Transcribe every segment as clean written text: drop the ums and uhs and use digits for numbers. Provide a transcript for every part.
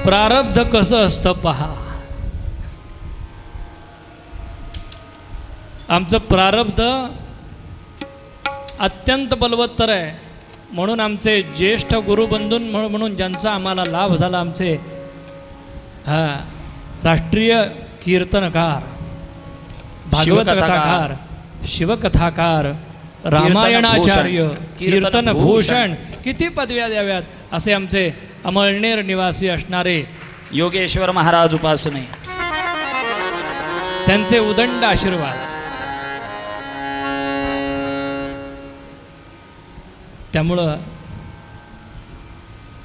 प्रारब्ध कसं असतं पहा. आमचं प्रारब्ध अत्यंत बलवत्तर आहे. म्हणून आमचे ज्येष्ठ गुरुबंधून म्हणून ज्यांचा आम्हाला लाभ झाला, आमचे राष्ट्रीय कीर्तनकार, भागवत कथाकार, शिवकथाकार, रामायणाचार्य, कीर्तन भूषण, किती पदव्या द्याव्यात असे आमचे अमळनेर निवासी असणारे योगेश्वर महाराज उपासने, त्यांचे उदंड आशीर्वाद. त्यामुळं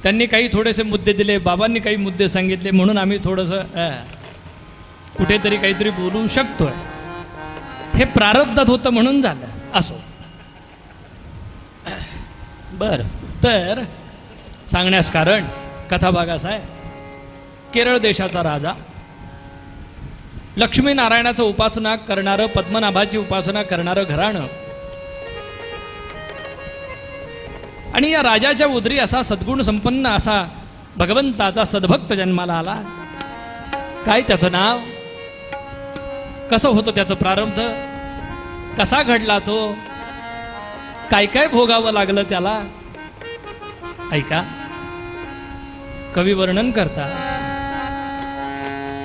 त्यांनी काही थोडेसे मुद्दे दिले, बाबांनी काही मुद्दे सांगितले, म्हणून आम्ही थोडंसं कुठेतरी काहीतरी बोलू शकतोय. हे प्रारब्धात होतं म्हणून झालं. असो. बर. तर सांगण्यास कारण कथाभागास आहे. केरळ देशाचा राजा, लक्ष्मीनारायणाचं उपासना करणारं, पद्मनाभाची उपासना करणारं घराणं, आणि या राजाच्या उदरी असा सद्गुण संपन्न असा भगवंताचा सद्भक्त जन्माला आला. काय त्याचं नाव, कसं होतं त्याचं प्रारब्ध, कसा घडला तो, काय काय भोगावं लागलं त्याला, ऐका. कवी वर्णन करता.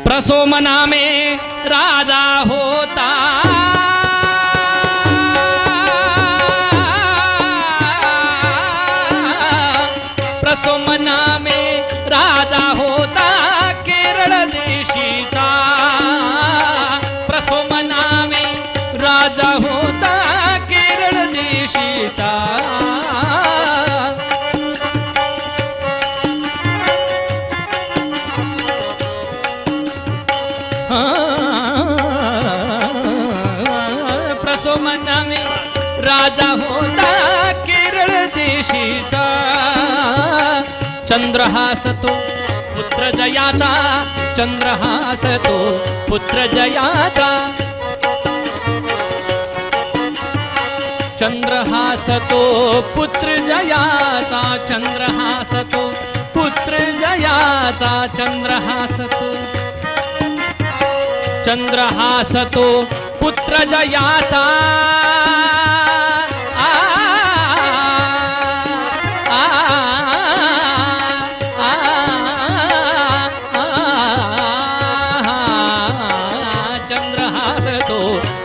प्रसोमनामे राजा होता, प्रसोमनामे राजा होता केरळ देशीचा, प्रसोमनामे राजा होता केरळ देशीचा. प्रसोमनामे राजा होता केरळ देशीचा. चंद्रहासतो पुत्र जयाचा, चंद्रहासतो पुत्र जयाचा, चंद्रहासतो पुत्र जयाचा, चंद्रहासतो पुत्र जयाचा, चंद्रहासतो, चंद्रहासतो पुत्र जयाचा.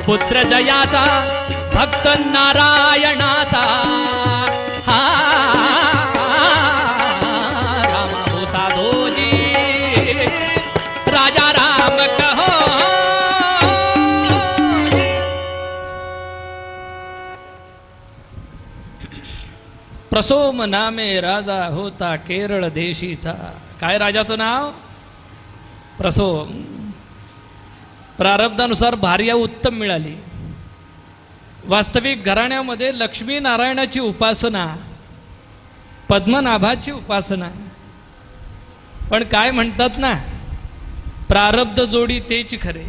पुत्र जयाचा, भक्त नारायणाचा, हा राम हो साधोजी, राजा राम कहो. प्रसोम नामे राजा होता केरळ देशीचा. काय राजाचं नाव? प्रसोम. प्रारब्धानुसार भार्या उत्तम मिळाली. वास्तविक घराण्यामध्ये लक्ष्मीनारायणाची उपासना, पद्मनाभाची उपासना. पण काय म्हणतात ना, प्रारब्ध जोडी तेच खरे.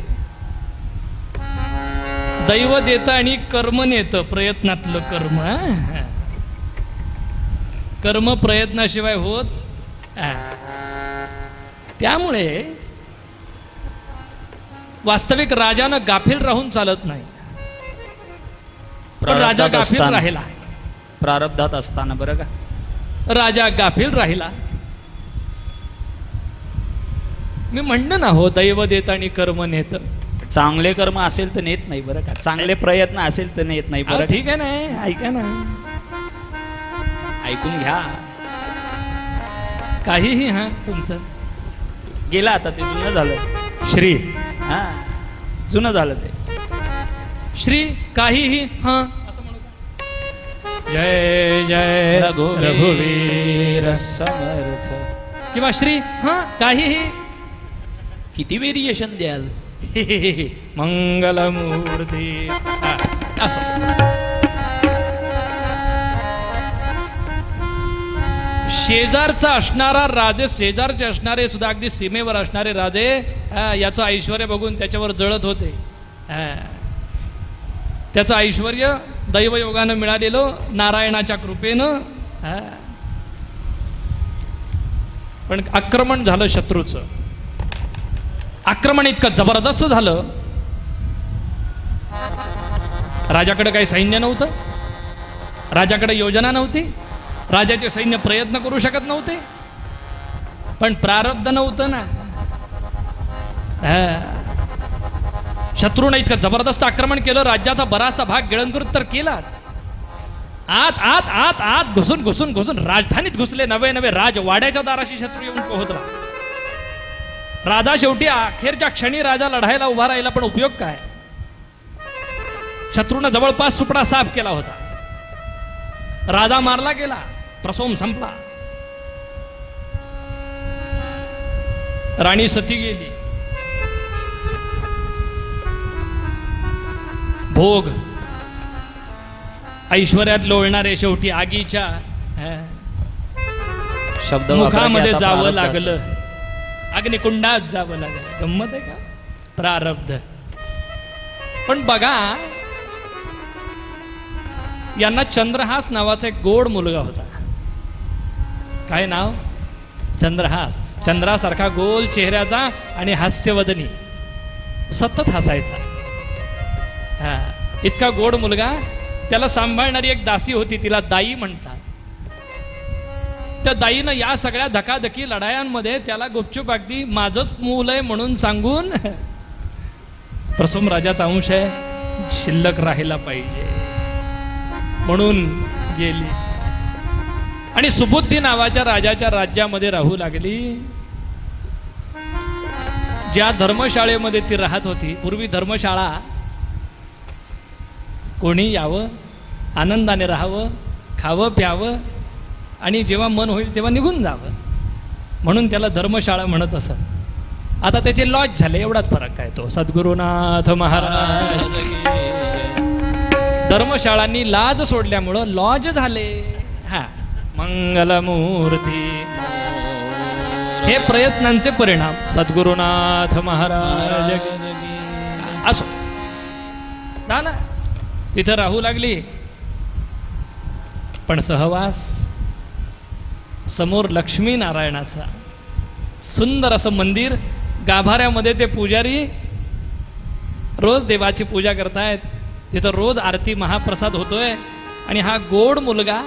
दैव देतं आणि कर्म नेतं, प्रयत्नातलं कर्म. कर्म प्रयत्नाशिवाय होत. त्यामुळे वास्तविक राजानं गाफील राहून चालत नाही. पण राजा गाफील राहिला. प्रारब्धात असताना बरं का, राजा गाफील राहिला. मी म्हणलं ना, हो दैव देत आणि कर्म नेत. चांगले कर्म असेल तर नेत नाही बरं का, चांगले प्रयत्न असेल तर नेत नाही बरं. ठीक आहे ना, ऐका ना, ऐकून घ्या. काहीही. हा तुमचं गेला आता, ते जुनं झालं. श्री, हा जुनं झालं ते. श्री काहीही. हा असं म्हणू. जय जय रघुवीर समर्थ, किंवा श्री हा काहीही. किती व्हेरिएशन द्याल. मंगलमूर्ती, असं. शेजारचा असणारा राजे, शेजारचे असणारे सुद्धा, अगदी सीमेवर असणारे राजे याचं ऐश्वर्य बघून त्याच्यावर जळत होते. त्याचं ऐश्वर्य दैवयोगानं मिळालेलं, नारायणाच्या कृपेनं. पण आक्रमण झालं शत्रूचं. आक्रमण इतकं जबरदस्त झालं, राजाकडे काही सैन्य नव्हतं, राजाकडे योजना नव्हती, राजाचे सैन्य प्रयत्न करू शकत नव्हते, पण प्रारब्ध नव्हतं ना. शत्रूने इतकं जबरदस्त आक्रमण केलं, राज्याचा बराचसा भाग गिळंकृत तर केलाच. आत आत आत आत घुसून घुसून घुसून राजधानीत घुसले. नवे नवे राजवाड्याच्या दाराशी शत्रू येऊन पोहोचला. राजा शेवटी अखेरच्या क्षणी राजा लढायला उभा राहिला, पण उपयोग काय? शत्रूनं जवळपास सुपडा साफ केला होता. राजा मारला गेला, प्रसोम संपला. राणी सती गेली. भोग ऐश्वर्यात लोळणारे शेवटी आगीच्या शब्द मुखामध्ये वापरा की आता जावं प्रारब्धाचं. लागलं, अग्निकुंडात जावं लागलं. गंमत आहे का? प्रारब्ध. पण बघा, यांना चंद्रहास नावाचा एक गोड मुलगा होता. काय नाव? चंद्रहास. चंद्रासारखा गोल चेहऱ्याचा आणि हास्यवदनी, सतत हसायचा. हा, इतका गोड मुलगा. त्याला सांभाळणारी एक दासी होती, तिला दाई म्हणतात. त्या दाईनं या सगळ्या धकाधकी लढायांमध्ये त्याला गुपचूप अगदी माझंच मूल आहे म्हणून सांगून, प्रसोम राजाचा अंश आहे, शिल्लक राहिला पाहिजे म्हणून गेली आणि सुबुद्धी नावाच्या राजाच्या राज्यामध्ये राहू लागली. ज्या धर्मशाळेमध्ये ती राहत होती, पूर्वी धर्मशाळा, कोणी यावं, आनंदाने राहावं, खावं प्यावं आणि जेव्हा मन होईल तेव्हा निघून जावं, म्हणून त्याला धर्मशाळा म्हणत असत. आता त्याचे लॉज झाले, एवढाच फरक काय तो. सद्गुरुनाथ महाराज. धर्मशाळांनी लाज सोडल्यामुळं लॉज झाले. हा, मंगलमूर्ती. हे प्रयत्नांचे परिणाम. सद्गुरुनाथ महाराज असो ना. तिथं राहू लागली, पण सहवास समोर लक्ष्मी नारायणाचा सुंदर असं मंदिर, गाभाऱ्यामध्ये ते पुजारी रोज देवाची पूजा करतायत. तिथं रोज आरती महाप्रसाद होतोय आणि हा गोड मुलगा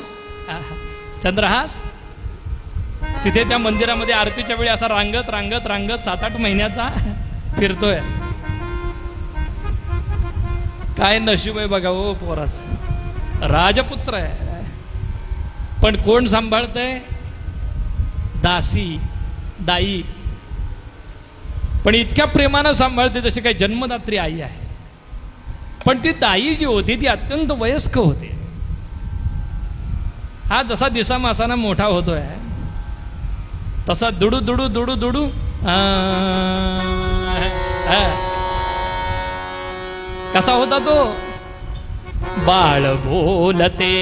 चंद्रहास तिथे त्या मंदिरामध्ये आरतीच्या वेळी असा रांगत रांगत रांगत 7-8 महिन्याचा फिरतोय. काय नशीब आहे बघा हो पोराचं. राजपुत्र आहे, पण कोण सांभाळतंय? दासी, दाई. पण इतक्या प्रेमानं सांभाळते जशी काही जन्मदात्री आई आहे. पण ती दाई जी होती ती अत्यंत वयस्क होती. हा जसा दिसामासाना मोठा होतोय तसा दुडू दुडू दुडू दुडू कसा होता तो? बाळ बोलते,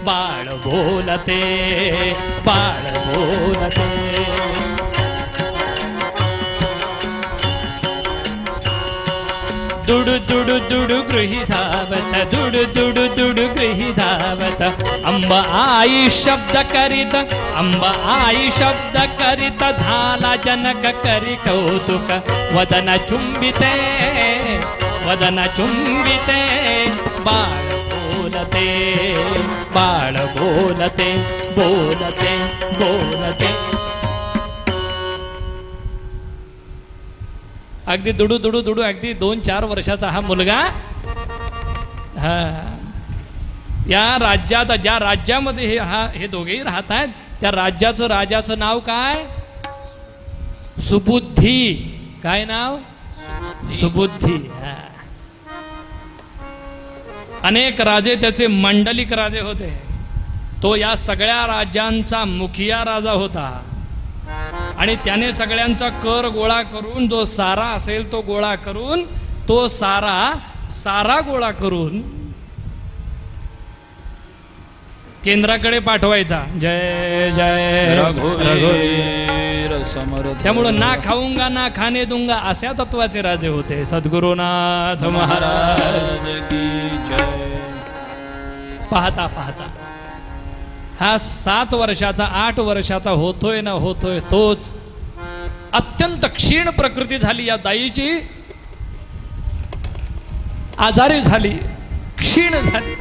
बाळ बोलते, बाळ बोलते. दुडू दुडू दुडू गृही धावत, दुडू दुडू दुडू गृही धावत. अंब आई शब्द करीत, अंब आई शब्द करीत. झाला जनक करी कौतुक. वदन चुंबिते, वदन चुंबिते. बाळ बोलते, बाळ बोलते, बोलते, बोलते. अगदी दुडू दुडू दुडू अगदी 2-4 वर्षाचा हा मुलगा. हा, या राज्याचा, ज्या राज्यामध्ये हे दोघेही राहत आहेत त्या राज्याचं, राजाचं नाव काय? सुबुद्धी. काय नाव? सुबुद्धी. अनेक राजे त्याचे मंडलिक राजे होते. तो या सगळ्या राज्यांचा मुखिया राजा होता आणि त्याने सगळ्यांचा कर गोळा करून, जो सारा असेल तो गोळा करून, तो सारा गोळा करून केंद्राकडे पाठवायचा. जय जय रघुवीर समर्थ. त्यामुळं ना खाऊंगा ना खाणे दूंगा अशा तत्वाचे राजे होते. सद्गुरुनाथ महाराज की जय. पाहता पाहता हा 7 वर्षाचा 8 वर्षाचा होतोय ना होतोय तोच अत्यंत क्षीण प्रकृती झाली या दाईची, आजारी झाली, क्षीण झाली.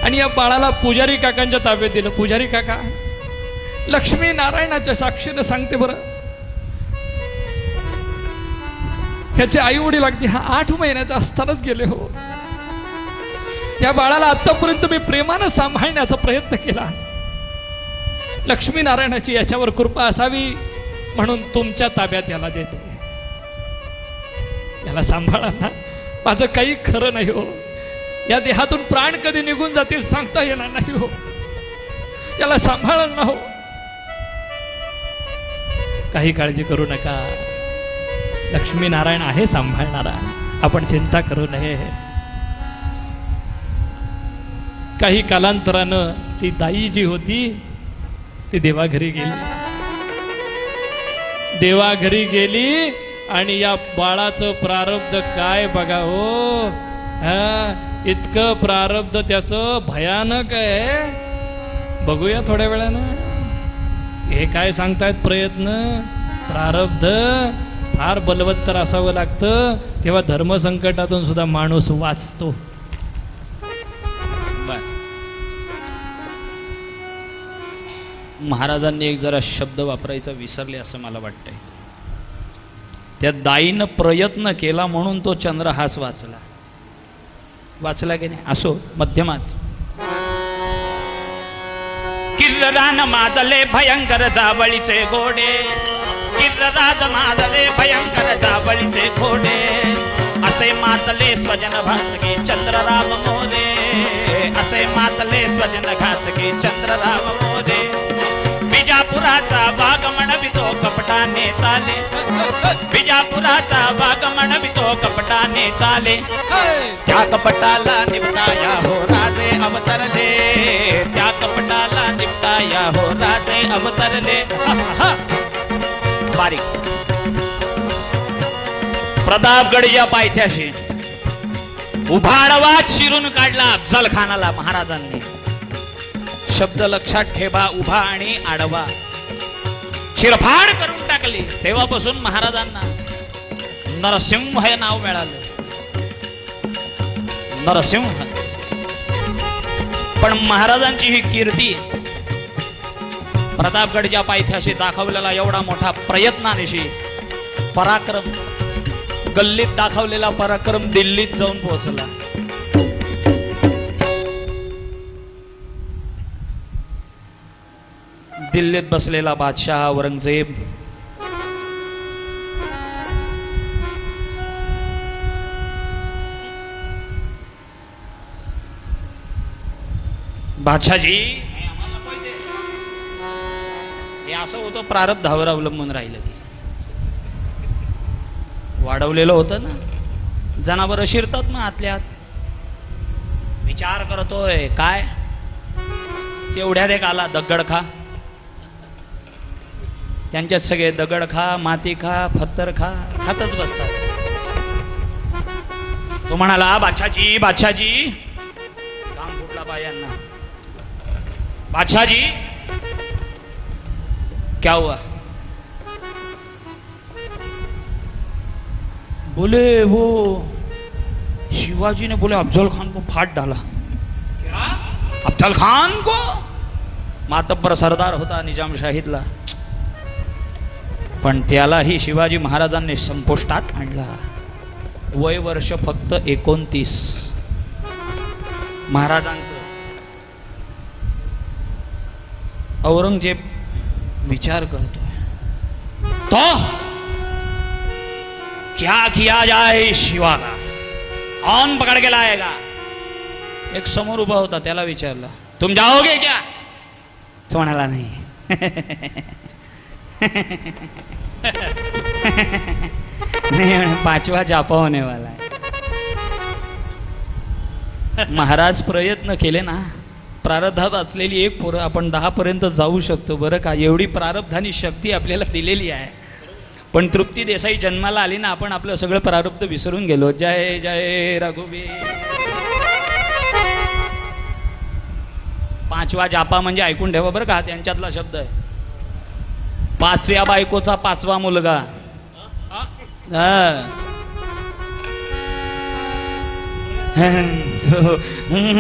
आणि या बाळाला पुजारी काकांच्या ताब्यात दिलं. पुजारी काका लक्ष्मी नारायणाच्या साक्षीनं सांगते बरं, ह्याचे आई वडील अगदी हा 8 महिन्याचा असतानाच गेले हो. या बाळाला आतापर्यंत मी प्रेमानं सांभाळण्याचा प्रयत्न केला. लक्ष्मी नारायणाची याच्यावर कृपा असावी म्हणून तुमच्या ताब्यात याला देते. याला सांभाळा ना, माझं काही खरं नाही हो. या देहातून प्राण कधी निघून जातील सांगता येणार नाही हो. याला सांभाळा ना हो. काही काळजी करू नका, लक्ष्मी नारायण आहे सांभाळणारा, आपण चिंता करू नये. काही कालांतरानं ती दाई जी होती ती देवाघरी गेली. देवाघरी गेली आणि या बाळाचं प्रारब्ध काय बघा हो. इतकं प्रारब्ध त्याचं भयानक आहे. बघूया थोड्या वेळानं. हे काय सांगतायत प्रयत्न, प्रारब्ध फार बलवत्तर असावं लागतं, तेव्हा धर्मसंकटातून सुद्धा माणूस वाचतो. महाराजांनी एक जरा शब्द वापरायचा विसरले असं मला वाटतंय. त्या दाईनं प्रयत्न केला म्हणून तो चंद्रहास वाचला. वाचला की नाही? असो मध्यमात. किर्रान माजले भयंकर जावळीचे घोडे, किर्राज माजले भयंकर जावळीचे घोडे, असे मातले स्वजन घातकी चंद्रराव मोरे, असे मातले स्वजन घातकी चंद्रराव मोरे. बिजापुराचा वाघ म्हणवितो कपटाने चाले, बिजापुराचा वाघ म्हणवितो कपटाने चाले, त्या कपटाला निपटाया हो राजे अवतरले, त्या कपटाला निपटाया हो राजे अवतरले. बारीक प्रतापगडच्या पायथ्याशी उभा आडवा चिरून काढला अफजल खानाला महाराजांनी. शब्द लक्षात ठेवा, उभा आणि आडवा चिरफाड करून टाकली. तेव्हापासून महाराजांना नरसिंह हे नाव मिळालं. नरसिंह. पण महाराजांची ही कीर्ती प्रतापगडच्या पायथ्याशी दाखवलेला एवढा मोठा प्रयत्नानिशी पराक्रम, गल्लीत दाखवलेला पराक्रम दिल्लीत जाऊन पोहोचला. दिल्लीत बसलेला बादशाह औरंगजेब बादशाहजी हे असं होतं, प्रारब्धावर अवलंबून राहिलं. वाढवलेलं होतं ना, जनावरं शिरतात ना आतल्यात. विचार करतोय काय, तेवढ्यात एक आला दगड खा. त्यांच्यात सगळे दगड खा, माती खा, पत्थर खा, खातच बसतात. तो म्हणाला बादशाहजी, बादशाहजी, काम फुटला बायांना. बादशाहजी क्या हुआ? बोले वो शिवाजी ने बोले अफजल खान को फाड़ डाला. क्या? अफजल खान को? मातब्बर सरदार होता निजामशाहीतला, पण त्यालाही शिवाजी महाराजांनी संपुष्टात आणला. वय वर्ष फक्त 29. महाराजांचं. औरंगजेब विचार करतोय तो क्या किया जाए शिवा का, कौन पकड़ के लाएगा. एक समोर उभा होता, त्याला विचारला तुम जाओगे क्या? तो म्हणाला नाही. नहीं, 5वां जापा होने वाला है. महाराज प्रयत्न केले ना, प्रारब्धात असलेली एक पोरं आपण 10 पर्यंत जाऊ शकतो बरं का. एवढी प्रारब्धानी शक्ती आपल्याला दिलेली आहे. पण तृप्ती देसाई जन्माला आली ना, आपण आपलं सगळं प्रारब्ध विसरून गेलो. जय जय रघुवीर. 5वा जापा म्हणजे ऐकून ठेवा बरं का, त्यांच्यातला शब्द आहे. 5व्या बायकोचा 5वा मुलगा.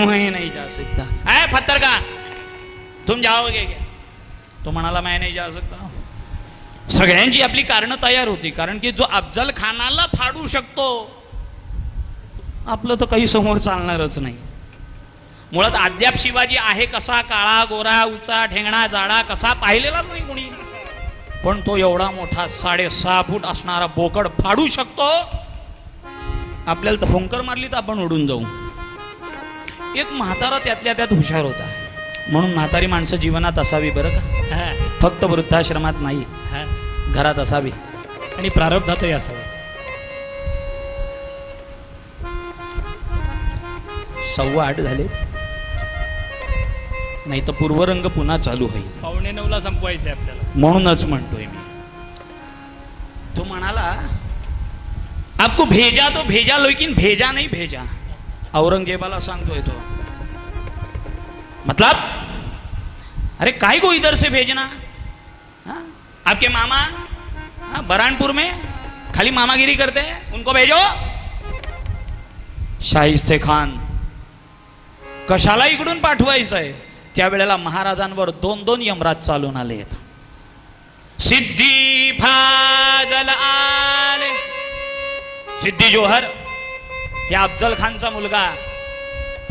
मैं नहीं जा सकता. पत्थर का तुम जाओगे क्या? तो म्हणाला मैं नहीं जा सकता. सगळ्यांची आपली कारणं तयार होती, कारण की जो अफजल खानाला फाडू शकतो आपलं तर काही समोर चालणारच नाही. मुळात अद्याप शिवाजी आहे कसा, काळा गोरा उचा ठेंगणा जाडा कसा पाहिलेलाच नाही कोणी, पण तो एवढा मोठा 6.5 फूट असणारा बोकड फाडू शकतो. आपल्याला तर फुंकर मारली तर आपण उडून जाऊ. एक म्हातारा त्यातल्या त्यात हुशार होता, म्हणून म्हातारी माणसं जीवनात असावी बरं का, फक्त वृद्धाश्रमात नाही, घरात असावी आणि प्रारब्धातही असावं. 8:15 झाले, नाही तर पूर्वरंग पुन्हा चालू होईल. 8:45 संपवायचं आहे आपल्याला. म्हणूनच म्हणतोय मी. तो म्हणाला आपको भेजा तो भेजा लेकिन भेजा नहीं भेजा. औरंगजेबाला सांगतोय तो, मतलब अरे काय को इधर से भेजना, आपके मामा बरानपुर में खाली मामागिरी करते हैं, उनको भेजो. शाहिस्ते खान कशाला इकडून पाठवायचं आहे. त्यावेळेला महाराजांवर 2 यमराज चालून आले आहेत. सिद्धी फाजल आले. सिद्धी जोहर हे अफजल खानचा मुलगा,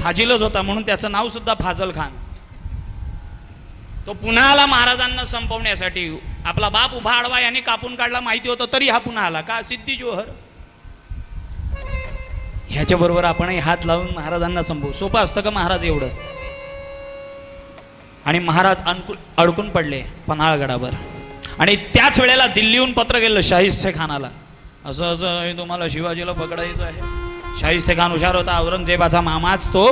फाजिलच होता म्हणून त्याचं नाव सुद्धा फाजल खान. तो पुन्हा आला महाराजांना संपवण्यासाठी. आपला बाप उभा आडवा याने कापून काढला माहिती होतं, तरी हा पुन्हा आला का. सिद्धी जोहर ह्याच्या बरोबर आपणही हात लावून महाराजांना संपवू. सोपं असतं का महाराज एवढं. आणि महाराज अडकून पडले पन्हाळगडावर. आणि त्याच वेळेला दिल्लीहून पत्र गेलं शाहिस्ते खानाला, असं असं तुम्हाला शिवाजीला पकडायचं आहे. शाहिस्ते खान हुशार होता, औरंगजेबाचा मामाच तो.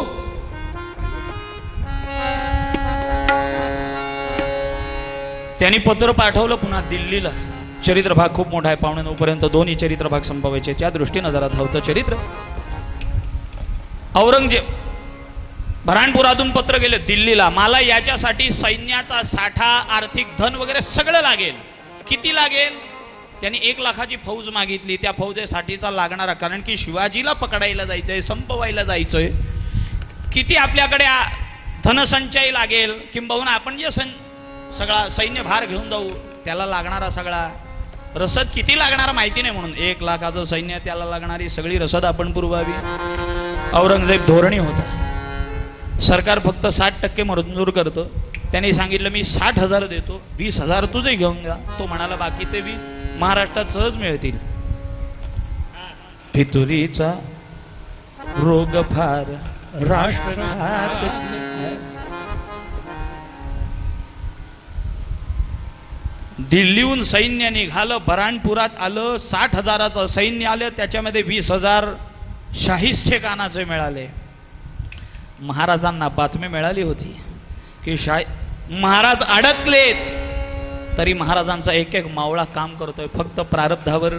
त्यांनी पत्र पाठवलं पुन्हा दिल्लीला. चरित्रभाग खूप मोठा आहे, 8:45 पर्यंत दोन्ही चरित्रभाग संपवायचे, त्या दृष्टीनं जरा धावतं चरित्र. औरंगजेब बऱ्हाणपुरातून पत्र गेले दिल्लीला, मला याच्यासाठी सैन्याचा साठा, आर्थिक धन वगैरे सगळं लागेल. किती लागेल. त्यांनी 1 लाखाची फौज मागितली. त्या फौजेसाठीचा लागणारा, कारण की शिवाजीला पकडायला जायचंय, संपवायला जायचंय, किती आपल्याकडे धनसंचय लागेल, किंबहुना आपण जे सगळा सैन्य भार घेऊन जाऊ त्याला लागणारा सगळा रसद किती लागणार माहिती नाही, म्हणून 1 लाखाचं सैन्य, त्याला लागणारी सगळी रसद आपण पुरवावी. औरंगजेब धोरणी होता, सरकार फक्त 60% मंजूर करतो. त्यांनी सांगितलं मी 60,000 देतो, 20,000 तुझे घेऊन जा. तो म्हणाला बाकीचे 20 महाराष्ट्रात सहज मिळतील. फितुरीचा रोग फार राष्ट्रात. दिल्लीहून सैन्य निघालं, बऱ्हाणपुरात आलं, 60,000चं सैन्य आलं, त्याच्यामध्ये 20,000 शाहिस्ते खानाचे मिळाले. महाराजांना बातमी मिळाली होती की महाराज अडकलेत, तरी महाराजांचा एक एक मावळा काम करतोय, फक्त प्रारब्धावर.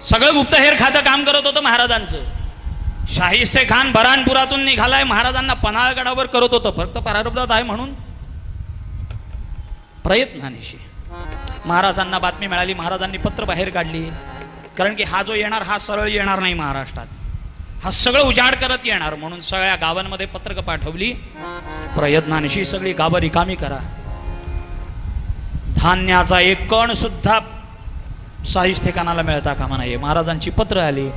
सगळं गुप्तहेर खातं काम करत होतं महाराजांचं. शाहिस्ते खान बऱ्हाणपुरातून निघालाय, महाराजांना पन्हाळगडावर करत होतं, फक्त प्रारब्धात आहे म्हणून प्रयत्नानिशी. महाराजांना बातमी मिळाली, महाराजांनी पत्र बाहेर काढली, कारण की हा जो येणार हा सरळ येणार नाही महाराष्ट्रात, हा सगळं उजाड करत येणार, म्हणून सगळ्या गावांमध्ये पत्रक पाठवली. प्रयत्नानिशी सगळी गावं रिकामी करा. धान्याचा एक कण सुद्धा शाहिस्ते खानाला मिळता कामा नये. महाराजांची पत्र आली,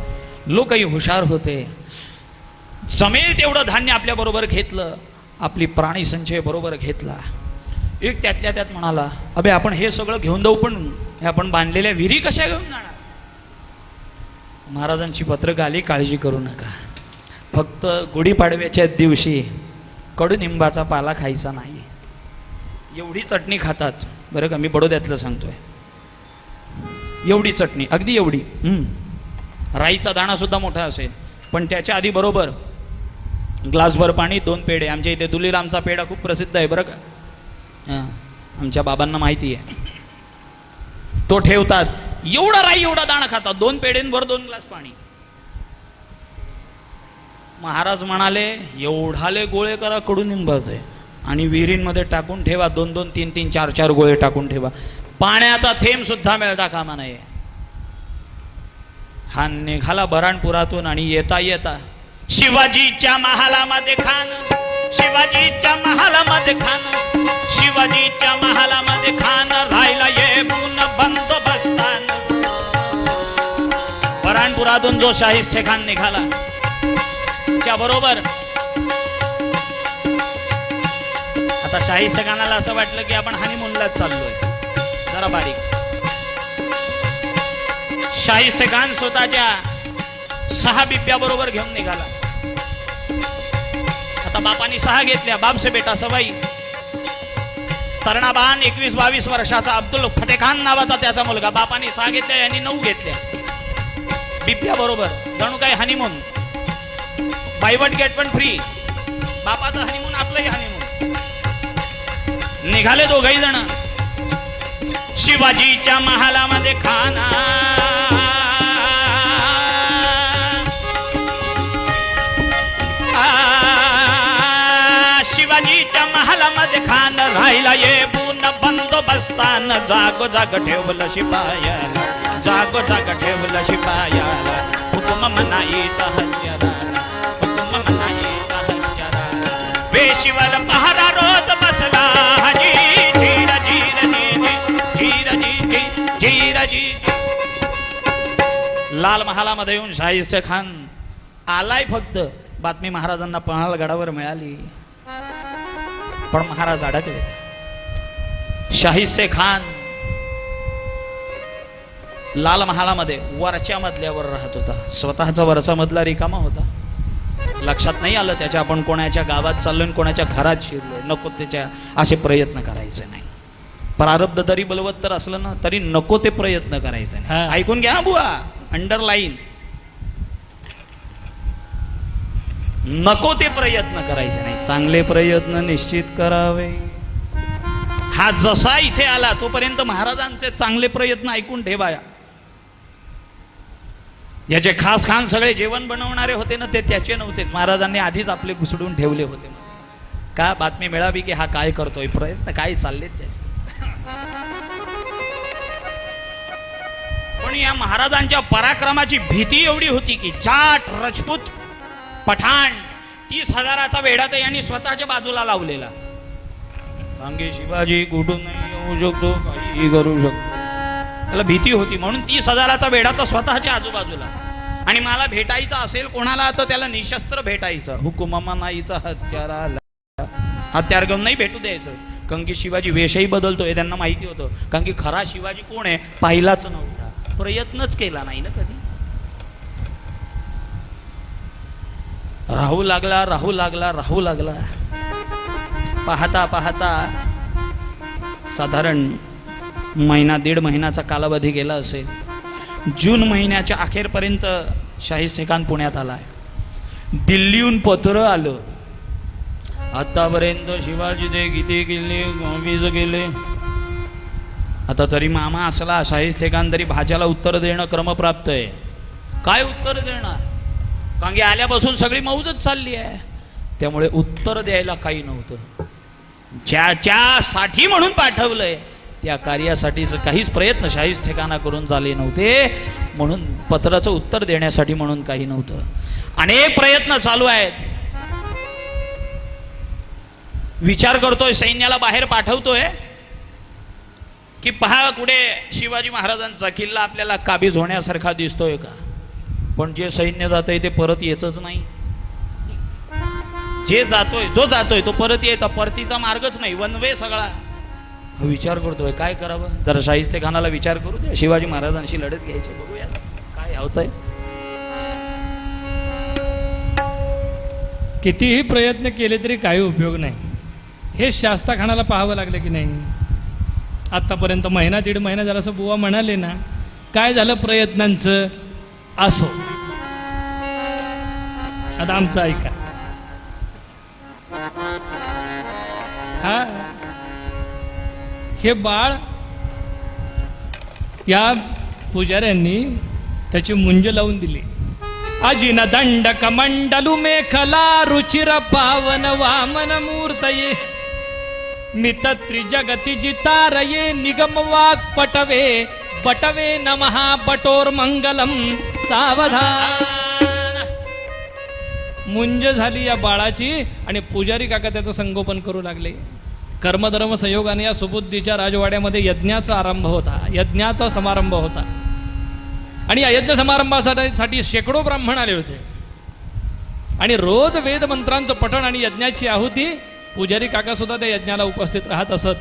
लोकही हुशार होते. जमेल तेवढं धान्य आपल्या बरोबर घेतलं, आपली प्राणी संचय बरोबर घेतला. एक त्यातल्या त्यात म्हणाला, अबे आपण हे सगळं घेऊन जाऊ, पण हे आपण बांधलेल्या विहिरी कशा घेऊन जाणार. महाराजांची पत्रक आली, काळजी करू नका, फक्त गुढीपाडव्याच्या दिवशी कडुनिंबाचा पाला खायचा नाही. एवढी चटणी खातात बरं का, मी बडोद्यातलं सांगतोय. एवढी चटणी, अगदी एवढी. राईचा दाणा सुद्धा मोठा असेल, पण त्याच्या आधी बरोबर ग्लासभर पाणी, 2 पेढे. आमच्या इथे दुलीरामचा पेढा खूप प्रसिद्ध आहे बरं का, आमच्या बाबांना माहिती आहे. तो ठेवतात, एवढा राई एवढा दाणा खातात, 2 पेढेंवर 2 ग्लास पाणी. महाराज म्हणाले एवढाले गोळे करा कडुनिंबाचे आणि विहिरींमध्ये टाकून ठेवा, 2-2, 3-3, 4-4 गोळे टाकून ठेवा, पाण्याचा थेंब सुद्धा मिळता कामा नये. हा निघाला बऱ्हाणपुरातून आणि येता येता शिवाजीच्या महालामध्ये खान, शिवाजीच्या महालामध्ये खान, शिवाजीच्या महालामध्ये खान, राहिला येऊन बंदोबस्तान. बऱ्हाणपुरातून जो शाहिस्ते खान निघाला त्याबरोबर आता शाहिस्ते खानाला असं वाटलं की आपण हनीमूनलाच चाललोय. जरा बारीक. शाहिस्ते खान स्वतःच्या 6 बिब्या बरोबर घेऊन निघाला. आता बापानी 6 घेतल्या. बाप से बेटा सवाई. तरुणाबान 21-22 वर्षाचा अब्दुल फतेह खान नावाचा त्याचा मुलगा. बापानी 6 घेतल्या, यांनी 9 घेतल्या बिब्या बरोबर. जणू काही honeymoon, by one get one free. बापाचं हनीमून, आपलंही हनीमून. निघाले दोघही जण शिवाजीच्या महालामध्ये खाना. शिवाजीच्या महालामध्ये खान, राहिला येऊन बंदोबस्तान. जागो जाग ठेवलं शिपायाला, जागो जाग ठेवलं शिपायाला. हुकुम मनाईचा हत्याराला, हुकुम मनाईचा हत्याराला. वेशीवर पहारा रोज बसला जी, धीर धीर धीर धीर धीर धीर धीर. लाल महालामध्ये येऊन शाहिस्ते खान आलाय. फक्त बातमी महाराजांना पन्हाळगडावर मिळाली, पण महाराज अडकले. शाहिस्ते खान लाल महालामध्ये वरच्या मजल्यावर राहत होता. स्वतःचा वरचा मजला रिकामा होता. लक्षात नाही आलं त्याच्या आपण कोणाच्या गावात चाललोय, कोणाच्या घरात शिरलोय. नको त्याच्या असे प्रयत्न करायचे नाही. प्रारब्ध जरी बलवत्तर असलं ना तरी नको ते प्रयत्न करायचे नाही. ऐकून घ्या बुवा, अंडरलाईन. नको ते प्रयत्न करायचे नाही, चांगले प्रयत्न निश्चित करावे. हा जसा इथे आला तोपर्यंत महाराजांचे चांगले प्रयत्न ऐकून ठेवाया. याचे खास खान सगळे जेवण बनवणारे होते ना, ते त्याचे नव्हतेच. महाराजांनी आधीच आपले घुसडून ठेवले होते. का बातमी मिळावी की हा काय करतोय, प्रयत्न काय चाललेत त्याचे. पण या महाराजांच्या पराक्रमाची भीती एवढी होती की जाट, राजपूत, पठाण 30,000चा वेढा तर यांनी स्वतःच्या बाजूला लावलेला. सांगे शिवाजी कुठून नाही येऊ शकतो, काही करू शकतो. त्याला भीती होती म्हणून 30,000चा वेढा तर स्वतःच्या आजूबाजूला. आणि मला भेटायचं असेल कोणाला तर त्याला निशस्त्र भेटायचं. हुकुमा नाहीचा हत्यार घेऊन नाही भेटू द्यायचं. कारण की शिवाजी वेशही बदलतोय त्यांना माहिती होतं. कारण की खरा शिवाजी कोण आहे पाहिलाच नव्हता, प्रयत्नच केला नाही ना कधी. राहू लागला, राहू लागला, राहू लागला. पाहता पाहता साधारण महिना 1.5 महिन्याचा कालावधी गेला असेल. जून महिन्याच्या अखेरपर्यंत शाहिस्ते खान पुण्यात आलाय. दिल्लीहून पत्र आलं, आतापर्यंत शिवाजीचे किती किल्ले वीज गेले. आता जरी मामा असला शाहिस्ते खान तरी भाज्याला उत्तर देणं क्रमप्राप्त आहे. काय उत्तर देणार, कारण की आल्यापासून सगळी मौजच चालली आहे. त्यामुळे उत्तर द्यायला काही नव्हतं. ज्यासाठी म्हणून पाठवलंय त्या कार्यासाठीच काहीच प्रयत्न शाहिस्ते खानाकडून झाले नव्हते. म्हणून पत्राचं उत्तर देण्यासाठी म्हणून काही नव्हतं. अनेक प्रयत्न चालू आहेत. विचार करतोय सैन्याला बाहेर पाठवतोय की पहा कुठे शिवाजी महाराजांचा किल्ला आपल्याला काबीज होण्यासारखा दिसतोय का. पण जे सैन्य जातंय ते परत येतच नाही. जे जातोय जो जातोय तो परत यायचा, परतीचा मार्गच नाही, वन वे सगळा. विचार करतोय काय करावं. जरा शाहिस्ते खानाला विचार करू द्या, शिवाजी महाराजांशी लढत घ्यायची, बघूया काय होतंय. कितीही प्रयत्न केले तरी काही उपयोग नाही. हे शास्ता खानाला पाहावं लागलं की नाही. आतापर्यंत महिना 1.5 महिना झाला असं बुवा म्हणाले ना. काय झालं प्रयत्नांचं असो. आता आमचं ऐका. हा हे बाळ या पुजाऱ्यांनी त्याची मुंज लावून दिली. अजिन दंड कमंडलु मेखला रुचिर पावन वामन मूर्तये मित त्रिजगति जितारये निगम वाक पटवे बटवे नमः बटोर मंगलम सावधान. मुंज झाली या बाळाची आणि पुजारी काका त्याचं संगोपन करू लागले. कर्मधर्म संयोगाने या सुबुद्धीच्या राजवाड्यामध्ये यज्ञाचा आरंभ होता, यज्ञाचा समारंभ होता. आणि या यज्ञ समारंभासाठी शेकडो ब्राह्मण आले होते. आणि रोज वेद मंत्रांचं पठण आणि यज्ञाची आहुती पुजारी काका सुद्धा त्या यज्ञाला उपस्थित राहत असत.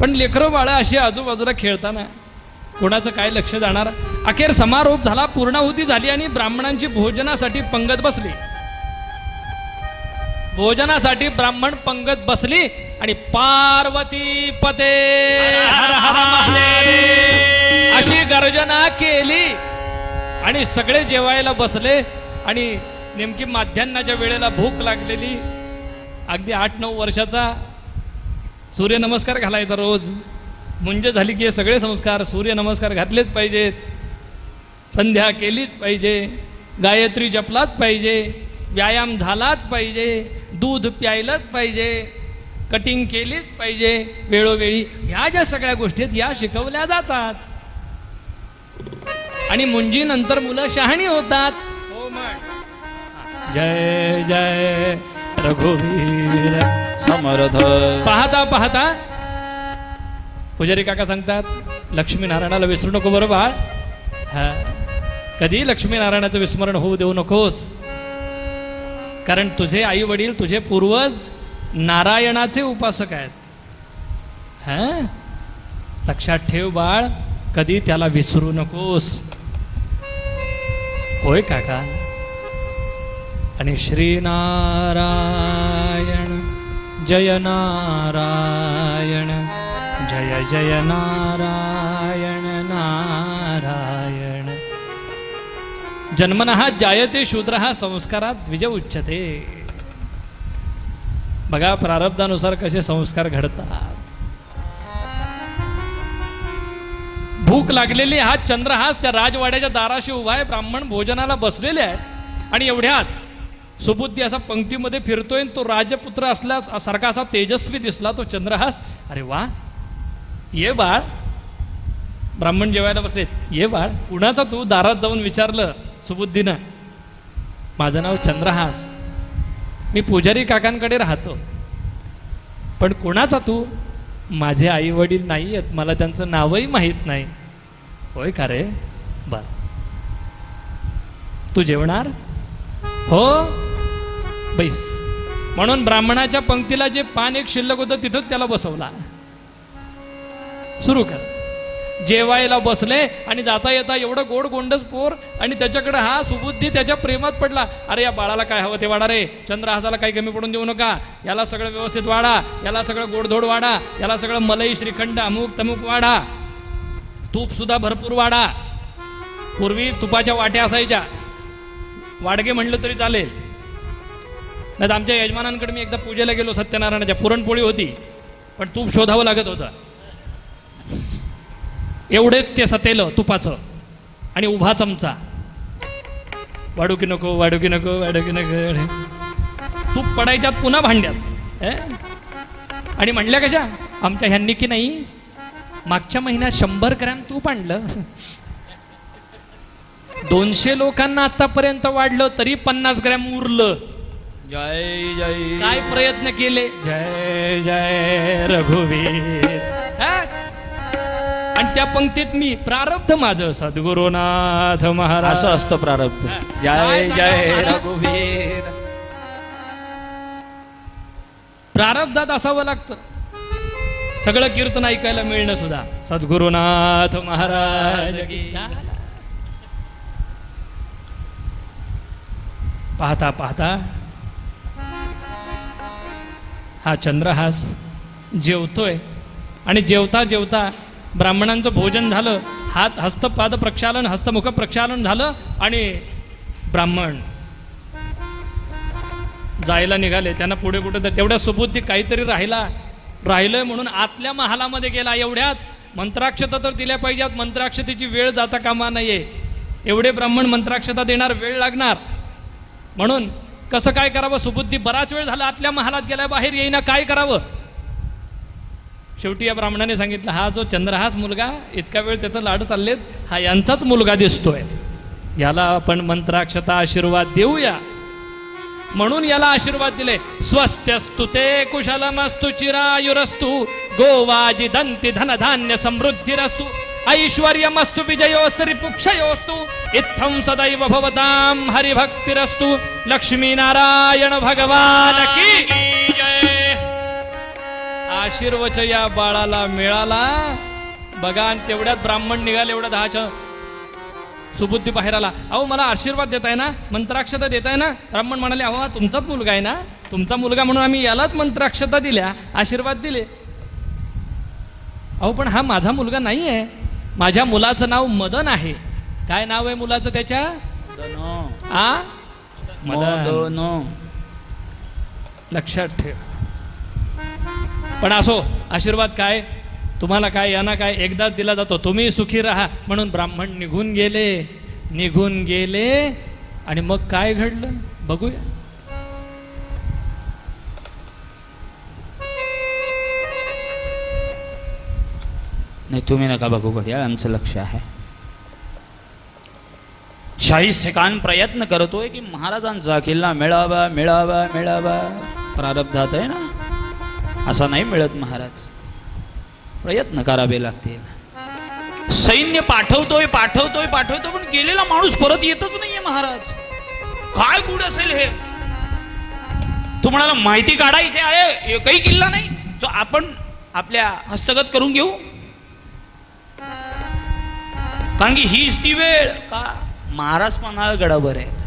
पण लेकरं बाळा अशी आजूबाजूला खेळताना कोणाचं काय लक्ष जाणार. अखेर समारोप झाला, पूर्णाहुती झाली आणि ब्राह्मणांची भोजनासाठी पंगत बसली. भोजनासाठी ब्राह्मण पंगत बसली आणि पार्वती पते हर हर महादेव अशी गर्जना केली आणि सगळे जेवायला बसले. आणि नेमकी माध्यान्हाच्या वेळेला भूक लागलेली अगदी 8-9 वर्षाचा सूर्यनमस्कार घालायचा रोज. मुंज झाली की हे सगळे संस्कार सूर्यनमस्कार घातलेच पाहिजेत, संध्या केलीच पाहिजे, गायत्री जपलाच पाहिजे, व्यायाम झालाच पाहिजे, दूध प्यायलाच पाहिजे, कटिंग केलीच पाहिजे वेळोवेळी. ह्या ज्या सगळ्या गोष्टी आहेत या शिकवल्या जातात. आणि मुंजीनंतर मुलं शहाणी होतात. हो म्हण. जय जय रघुवीर समर्थ. पाहता पाहता पुजारी काका सांगतात लक्ष्मीनारायणाला विसरू नको बरं बाळ. हा, कधी लक्ष्मीनारायणाचं विस्मरण होऊ देऊ नकोस. कारण तुझे आई वडील तुझे पूर्वज नारायणाचे उपासक आहेत. हा, लक्षात ठेव बाळ, कधी त्याला विसरू नकोस. होय काका. आणि श्रीनारायण जय नारायण जय जय नारायण नारायण. जन्मनः जायते शूद्रः संस्कारात द्विज उच्यते. बघा प्रारब्धानुसार कसे संस्कार घडतात. भूक लागलेली हा चंद्रहास त्या राजवाड्याच्या दाराशी उभा आहे. ब्राह्मण भोजनाला बसलेले आहेत आणि एवढ्यात सुबुद्धी असा पंक्तीमध्ये फिरतोय. तो राजपुत्र असल्यास सारखा असा तेजस्वी दिसला तो चंद्रहास. अरे वा, ये बाळ. ब्राह्मण जेवायला बसलेत. ये बाळ, कुणाचा तू? दारात जाऊन विचारलं सुबुद्धीनं. माझं नाव चंद्रहास, मी पुजारी काकांकडे राहतो. पण कुणाचा तू? माझे आई वडील नाही आहेत, मला त्यांचं नावही माहीत नाही. होय का रे? बर, तू जेवणार? हो, बैस. म्हणून ब्राह्मणाच्या पंक्तीला जे पान एक शिल्लक होतं तिथंच त्याला बसवला. सुरू कर. जेवायला बसले आणि जाता येता एवढं गोड गोंडस पोर आणि त्याच्याकडे हा सुबुद्धी त्याच्या प्रेमात पडला. अरे या बाळाला काय हवं ते वाढा रे, चंद्रहासाला काही कमी पडून देऊ नका, याला सगळं व्यवस्थित वाढा, याला सगळं गोडधोड वाढा, याला सगळं मलई श्रीखंड अमुक तमुक वाढा, तूप सुद्धा भरपूर वाढा. पूर्वी तुपाच्या वाट्या असायच्या, वाडगे म्हणलं तरी चालेल. नाही तर आमच्या यजमानांकडे मी एकदा पूजेला गेलो सत्यनारायणाच्या, पुरणपोळी होती पण तूप शोधावं लागत होतं. एवढेच ते सतेलं तुपाचं आणि उभा चमचा. वाढू की नको, वाढू की नको, वाढू की नको. तूप पडायच्यात पुन्हा भांड्यात. आणि म्हणल्या कशा आमच्या ह्यांनी की नाही मागच्या महिन्यात 100 ग्रॅम तूप आणलं. 200 लोकांना आतापर्यंत वाढलं तरी 50 ग्रॅम उरलं. जय जय. काय प्रयत्न केले. जय जय रघुवीर. आणि त्या पंक्तीत मी प्रारब्ध माझं सद्गुरुनाथ महाराज. असं असतं प्रारब्ध. जय जय रघुवीर. प्रारब्धात असावं लागतं. सगळं कीर्तन ऐकायला मिळणं सुद्धा सद्गुरुनाथ महाराज की. पाहता पाहता हा चंद्रहास जेवतोय आणि जेवता जेवता ब्राह्मणांचं भोजन झालं. हात हस्तपाद प्रक्षालन हस्तमुख प्रक्षालन झालं आणि ब्राह्मण जायला निघाले. त्यांना पुढे पुढे तेवढ्या सुबुद्धी काहीतरी राहिलंय म्हणून आतल्या महालामध्ये गेला. एवढ्यात मंत्राक्षता तर दिल्या पाहिजेत, मंत्राक्षतेची वेळ जाता कामा नाहीये. एवढे ब्राह्मण मंत्राक्षता देणार, वेळ लागणार. म्हणून कसं काय करावं, सुबुद्धी बराच वेळ झाला आतल्या महालात गेलाय, बाहेर येईना, काय करावं. शेवटी या ब्राह्मणाने सांगितलं, हा जो चंद्रहास मुलगा, इतका वेळ त्याचं लाड चाललेत, हा यांचाच मुलगा दिसतोय, याला आपण मंत्राक्षता आशीर्वाद देऊया. म्हणून याला आशीर्वाद दिले. स्वस्त्यस्तु ते कुशलमस्तु चिरायुरस्तु गोवाजी दंती धनधान्य समृद्धिरस्तु ऐश्वर्यमस्तु विजयोस्तु रिपुक्षयोस्तु इत्थं सदैव भवतां हरिभक्तिरस्तु. लक्ष्मीनारायण भगवान की जय. आशीर्वच या बाळाला मिळाला. बघा, आणि तेवढ्यात ब्राह्मण निघाले, एवढ्या 10च्या सुबुद्धी बाहेर आला. अहो, मला आशीर्वाद देताय ना, मंत्राक्षता देताय ना. ब्राह्मण म्हणाले, अहो हा तुमचाच मुलगा आहे ना, तुमचा मुलगा म्हणून आम्ही यालाच मंत्राक्षता दिल्या, आशीर्वाद दिले. अहो पण हा माझा मुलगा नाही आहे, माझ्या मुलाचं नाव मदन आहे. काय नाव आहे मुलाचं त्याच्या? मदन. लक्षात ठेव. पण असो, आशीर्वाद काय तुम्हाला, काय यांना काय, एकदाच दिला जातो. तुम्ही सुखी राहा. म्हणून ब्राह्मण निघून गेले. आणि मग काय घडलं बघूया. नाही, तुम्ही नका बघू, घड्याळ आमचं लक्ष आहे. शाही सेकान प्रयत्न करतोय की महाराजांचा किल्ला मिळावा. प्रारब्धात आहे ना, असा नाही मिळत महाराज, प्रयत्न करावे लागतील. सैन्य पाठवतोय, पण गेलेला माणूस परत येतच नाहीये महाराज. काय गुढ असेल हे? तुम्हाला माहिती काढा, इथे आहे एकही किल्ला नाही जो आपण आपल्या हस्तगत करून घेऊ. कारण की हीच ती वेळ का महाराज पन्हाळ गडावर आहेत.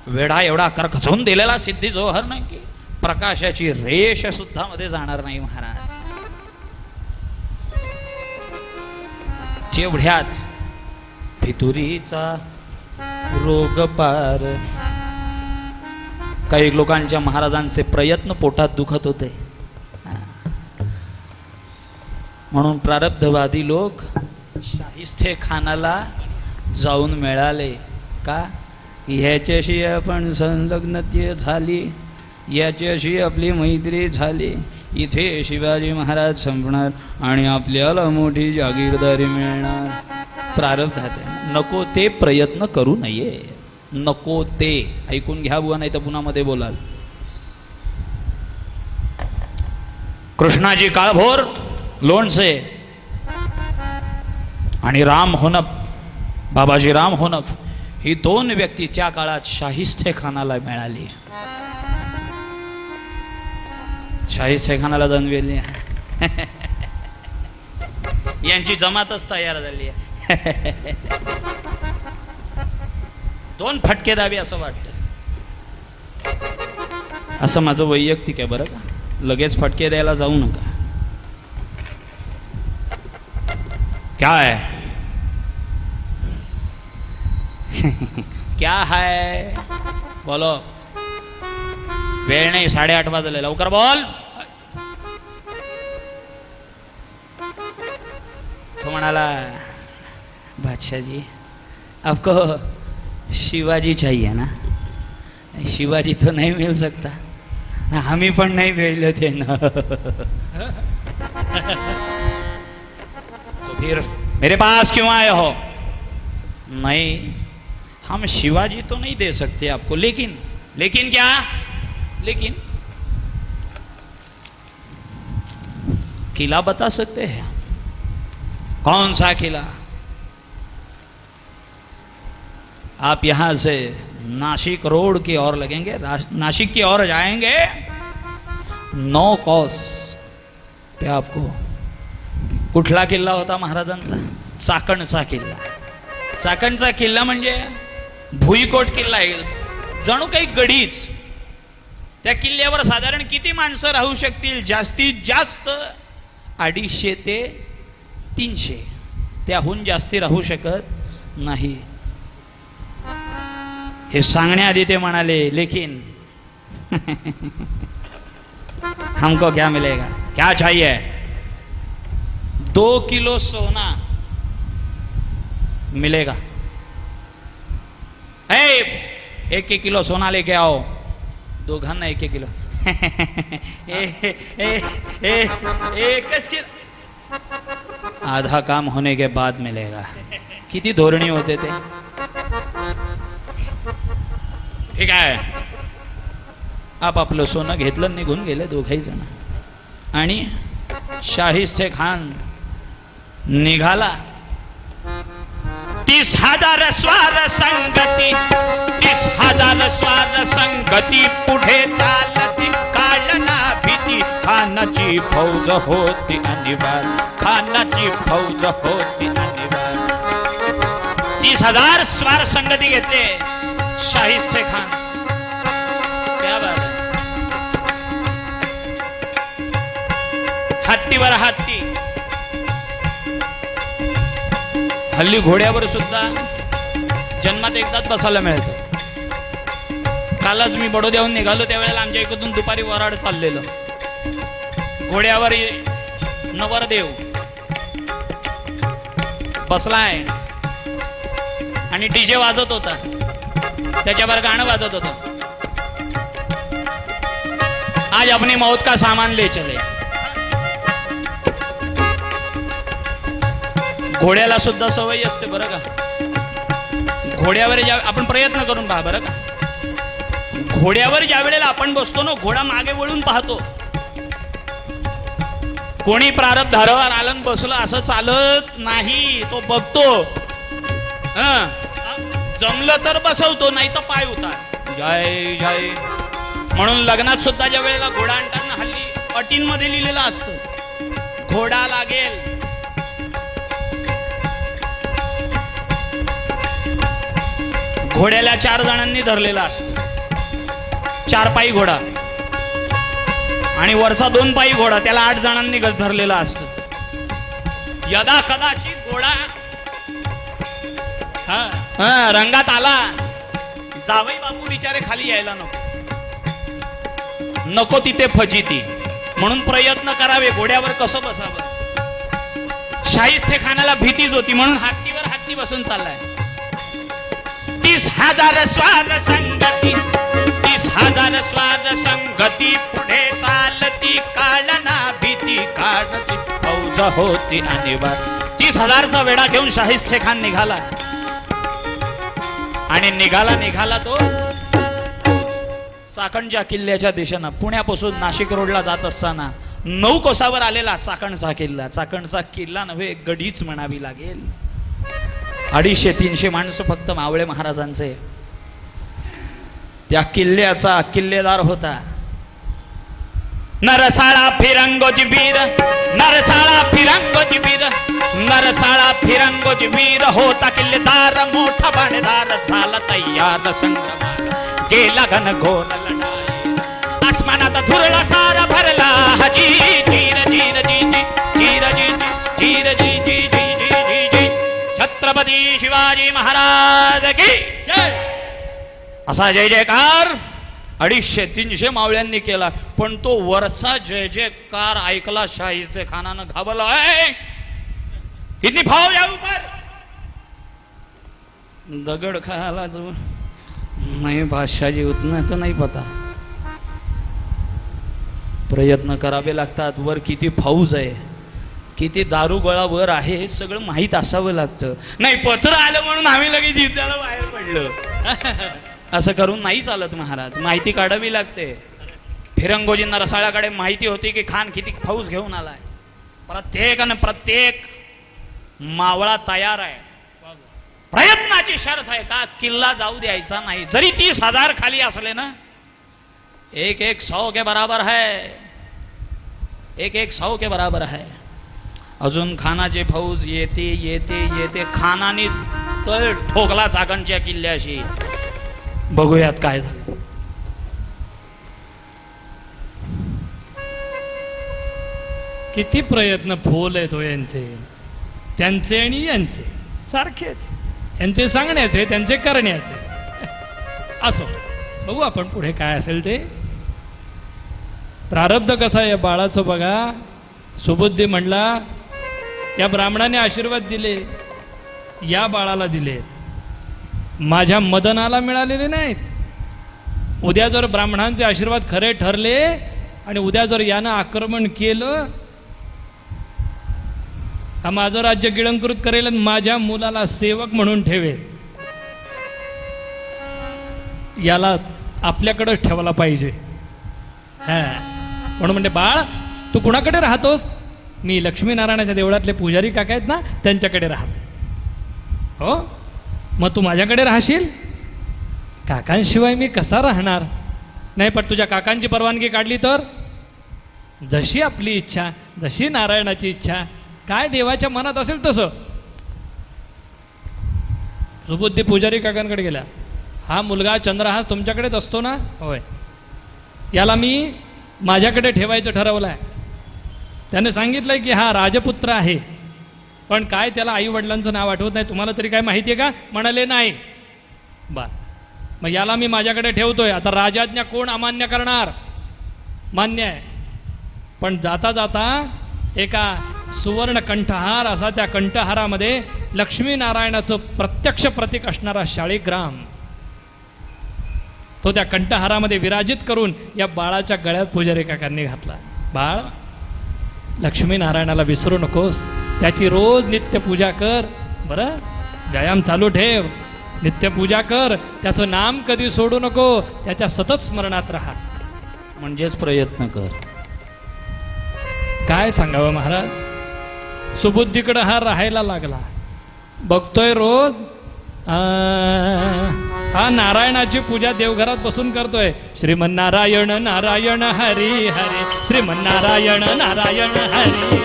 वेढा एवढा आकार खचवून दिलेला सिद्धी जोहर नाही की प्रकाशाची रेष सुद्धा मध्ये जाणार नाही महाराज. जेवढ्यात भितुरीचा रोग पार. काही लोकांच्या महाराजांचे प्रयत्न पोटात दुखत होते, म्हणून प्रारब्धवादी लोक शाहिस्ते खानाला जाऊन मिळाले. का? ह्याच्याशी आपण संलग्नता झाली, याच्याशी आपली मैत्री झाली, इथे शिवाजी महाराज संपणार आणि आपल्याला मोठी जागीरदारी मिळणार. प्रारब्धात आहे. नको ते प्रयत्न करू नये, नको ते. ऐकून घ्या बुवा, नाही तर पुन्हा मध्ये बोलाल. कृष्णाजी काळभोर लोणचे आणि राम होनप, बाबाजी राम होनप, ही दोन व्यक्ती त्या काळात शाहिस्ते खानाला मिळाली. शाहिस्ते खानाला दणवेली. यांची जमातच तयार झाली. दोन फटके दाबे असं वाटतं. असं माझं वैयक्तिक आहे बरं का, लगेच फटके द्यायला जाऊ नका. काय क्या है बोलो. वेळ नाही, 8:30 वाजले, लवकर बोल. तो म्हणाला, बादशाह जी आपको शिवाजी चाहिए ना. शिवाजी तो नहीं मिल सकता, हमी पण नहीं मिळले थे ना. तो फिर मेरे पास क्यों आए हो? नहीं, हम शिवाजी तो नहीं दे सकते आपको, लेकिन क्या? लेकिन किला बता सकते हैं. कौन सा किला? आप यहां से नासिक रोड की ओर लगेंगे, नासिक की ओर जाएंगे, 9 कोस पे आपको. कुठला किल्ला होता महाराजांचा? चाकणचा किल्ला. चाकणचा किल्ला म्हणजे भुईकोट किल्ला आहे, जणू काही गडीच. त्या किल्ल्यावर साधारण किती माणसं राहू शकतील? जास्तीत जास्त 250 ते 300, त्याहून जास्ती राहू शकत नाही. हे सांगण्याआधी ते म्हणाले, लेकिन हमको क्या मिलेगा? क्या चाहिए? 2 किलो सोना मिलेगा. एक एक किलो सोना लेके आओ. दोघांना एक एक किलो. एकच किलो. आधा काम होने के बाद मिलेगा. किती धोरणी होते ते. ठीक आहे. आपापलं सोनं घेतलं, निघून गेले दोघही जण. आणि शाहिस्ते खान निघाला. 30,000 स्वार संगती, 30,000 स्वार संगती पुढे चालती. काळना भीती, खानाची फौज होती अनिवार्य. खानाची फौज होती अनिवार्य. 30,000 स्वार संगती घेतले शाहिस्ते खान. क्या बात है. हत्तीवर हत्ती. हल्ली घोड्यावर सुद्धा जन्मात एकदाच बसायला मिळतं. कालच मी बडोद्याहून निघालो त्यावेळेला आमच्या इकडून दुपारी वराड चाललेलं. घोड्यावर नवरदेव बसलाय आणि डीजे वाजत होता, त्याच्यावर गाणं वाजत होतं. आज अपनी मौत का सामान ले चले. घोड्याला सुद्धा सवय असते बरं का. घोड्यावर आपण प्रयत्न करून पहा बरं का. घोड्यावर ज्या वेळेला आपण बसतो ना, घोडा मागे वळून पाहतो. कोणी प्रारब्धावर आलं बसलं असं चालत नाही, तो बघतो. जमलं तर बसवतो, नाही तर पाय उतार. जय जय. म्हणून लग्नात सुद्धा ज्या वेळेला घोडा आणताना हल्ली अटींमध्ये लिहिलेलं असतं, घोडा लागेल. घोड्याला 4 जणांनी धरलेला असतं. 4 पायी घोडा आणि वरचा 2 पायी घोडा, त्याला 8 जणांनी धरलेला असतं. यदा कदाचित घोडा रंगात आला, जावई बापू बिचारे खाली यायला नको तिथे फजिती. म्हणून प्रयत्न करावे घोड्यावर कसं बसावं. शाहिस्ते खानाला भीतीच होती, म्हणून हत्तीवर हत्ती बसून चाललाय. 30,000 स्वार संगती, 30,000 स्वार संगती पुढे चालती. काळना भीती, काळची फौज होती अनिवार्य. 30,000चा वेढा घेऊन शाहिस्ते खान निघाला. आणि निघाला तो चाकणच्या किल्ल्याच्या दिशेनं. पुण्यापासून नाशिक रोडला जात असताना 9 कोसावर आलेला चाकणचा किल्ला. चाकणचा किल्ला नव्हे, गडीच म्हणावी लागेल. 250-300 माणसं फक्त मावळे महाराजांचे. त्या किल्ल्याचा किल्लेदार होता नरसाळा फिरंगोजी वीर. नरसाळा फिरंगोजी वीर, नरसाळा फिरंगोजी वीर होता किल्लेदार. मोठा बाणेदार झाला तयार संग्रामाला. गेला घनघोर लढाई, आसमानात धुरळा सारा भरला. हजी धीर धीर जी धीर जी धीर जी जी जी जी. छत्रपती शिवाजी महाराज की जय. असा जय जयकार 250-300 मावळ्यांनी केला. पण तो वरचा जय जयकार ऐकला शाहिस्ते खानानं घाबरला. कितनी फौज है ऊपर. दगड खायला जो नहीं बादशाह जी, उतना तो नहीं पता. प्रयत्न करावे लागतात. वर किती फौज आहे, किती दारुगोळा वर आहे, हे सगळं माहीत असावं लागतं. नाही पत्र आलं म्हणून आम्ही लगेच युद्धाला बाहेर पडलो असं करून नाही चालत महाराज. माहिती काढावी लागते. फिरंगोजींना रसाळाकडे माहिती होती की खान किती फौज घेऊन आलाय. प्रत्येक मावळा तयार आहे. प्रयत्नाची शर्त आहे का किल्ला जाऊ द्यायचा नाही. जरी 30,000 खाली असले ना, एक 100 के बराबर है. एक 100 के बराबर है. अजून खानाची फौज येते. खानाने तळ ठोकला चाकणच्या किल्ल्याशी. बघूयात काय झालं. किती प्रयत्न फोल आहेत हो यांचे, त्यांचे आणि यांचे सारखेच. यांचे सांगण्याचे, त्यांचे करण्याचे. असो, बघू आपण पुढे काय असेल ते. प्रारब्ध कसा आहे या बाळाचं बघा. सुबुद्धी म्हणला, या ब्राह्मणाने आशीर्वाद दिले, या बाळाला दिले. माझ्या मदनाला मिळालेले नाहीत. उद्या जर ब्राह्मणांचे आशीर्वाद खरे ठरले आणि उद्या जर यानं आक्रमण केलं, हा माझं राज्य गिळंकृत करेल आणि माझ्या मुलाला सेवक म्हणून ठेवेल. याला आपल्याकडेच ठेवायला पाहिजे. हा म्हणून म्हणजे बाळ तू कुणाकडे राहतोस? मी लक्ष्मीनारायणाच्या देवळातले पुजारी काका आहेत ना, त्यांच्याकडे राहते. हो, मग तू माझ्याकडे राहशील? काकांशिवाय मी कसा राहणार? नाही, पण तुझ्या काकांची परवानगी काढली तर? जशी आपली इच्छा, जशी नारायणाची इच्छा, काय देवाच्या मनात असेल तसं. सुबुद्धी पुजारी काकांकडे गेला. हा मुलगा चंद्रहास तुमच्याकडेच असतो ना? होय. याला मी माझ्याकडे ठेवायचं ठरवलं आहे. त्याने सांगितलंय की हा राजपुत्र आहे, पण काय त्याला आई वडिलांचं नाव आठवत नाही. तुम्हाला तरी काय माहिती आहे का? म्हणाले नाही. बर, मग याला मी माझ्याकडे ठेवतोय. आता राजाज्ञा कोण अमान्य करणार? मान्य आहे, पण जाता जाता एका सुवर्ण कंठहार असा, त्या कंठहारामध्ये लक्ष्मीनारायणाचं प्रत्यक्ष प्रतीक असणारा शाळीग्राम तो त्या कंठहारामध्ये विराजित करून या बाळाच्या गळ्यात पुजारी काकांनी घातला. बाळ, लक्ष्मीनारायणाला विसरू नकोस, त्याची रोज नित्यपूजा कर. बरं, व्यायाम चालू ठेव, नित्यपूजा कर, त्याचं नाम कधी सोडू नको, त्याच्या सतत स्मरणात राहा. म्हणजेच प्रयत्न कर. काय सांगावं महाराज, सुबुद्धीकडं हा राहायला लागला. बघतोय रोज हा नारायणाची पूजा देवघरात बसून करतोय. श्रीमन्नारायण नारायण हरी हरी, श्रीमन्नारायण नारायण हरी हरी,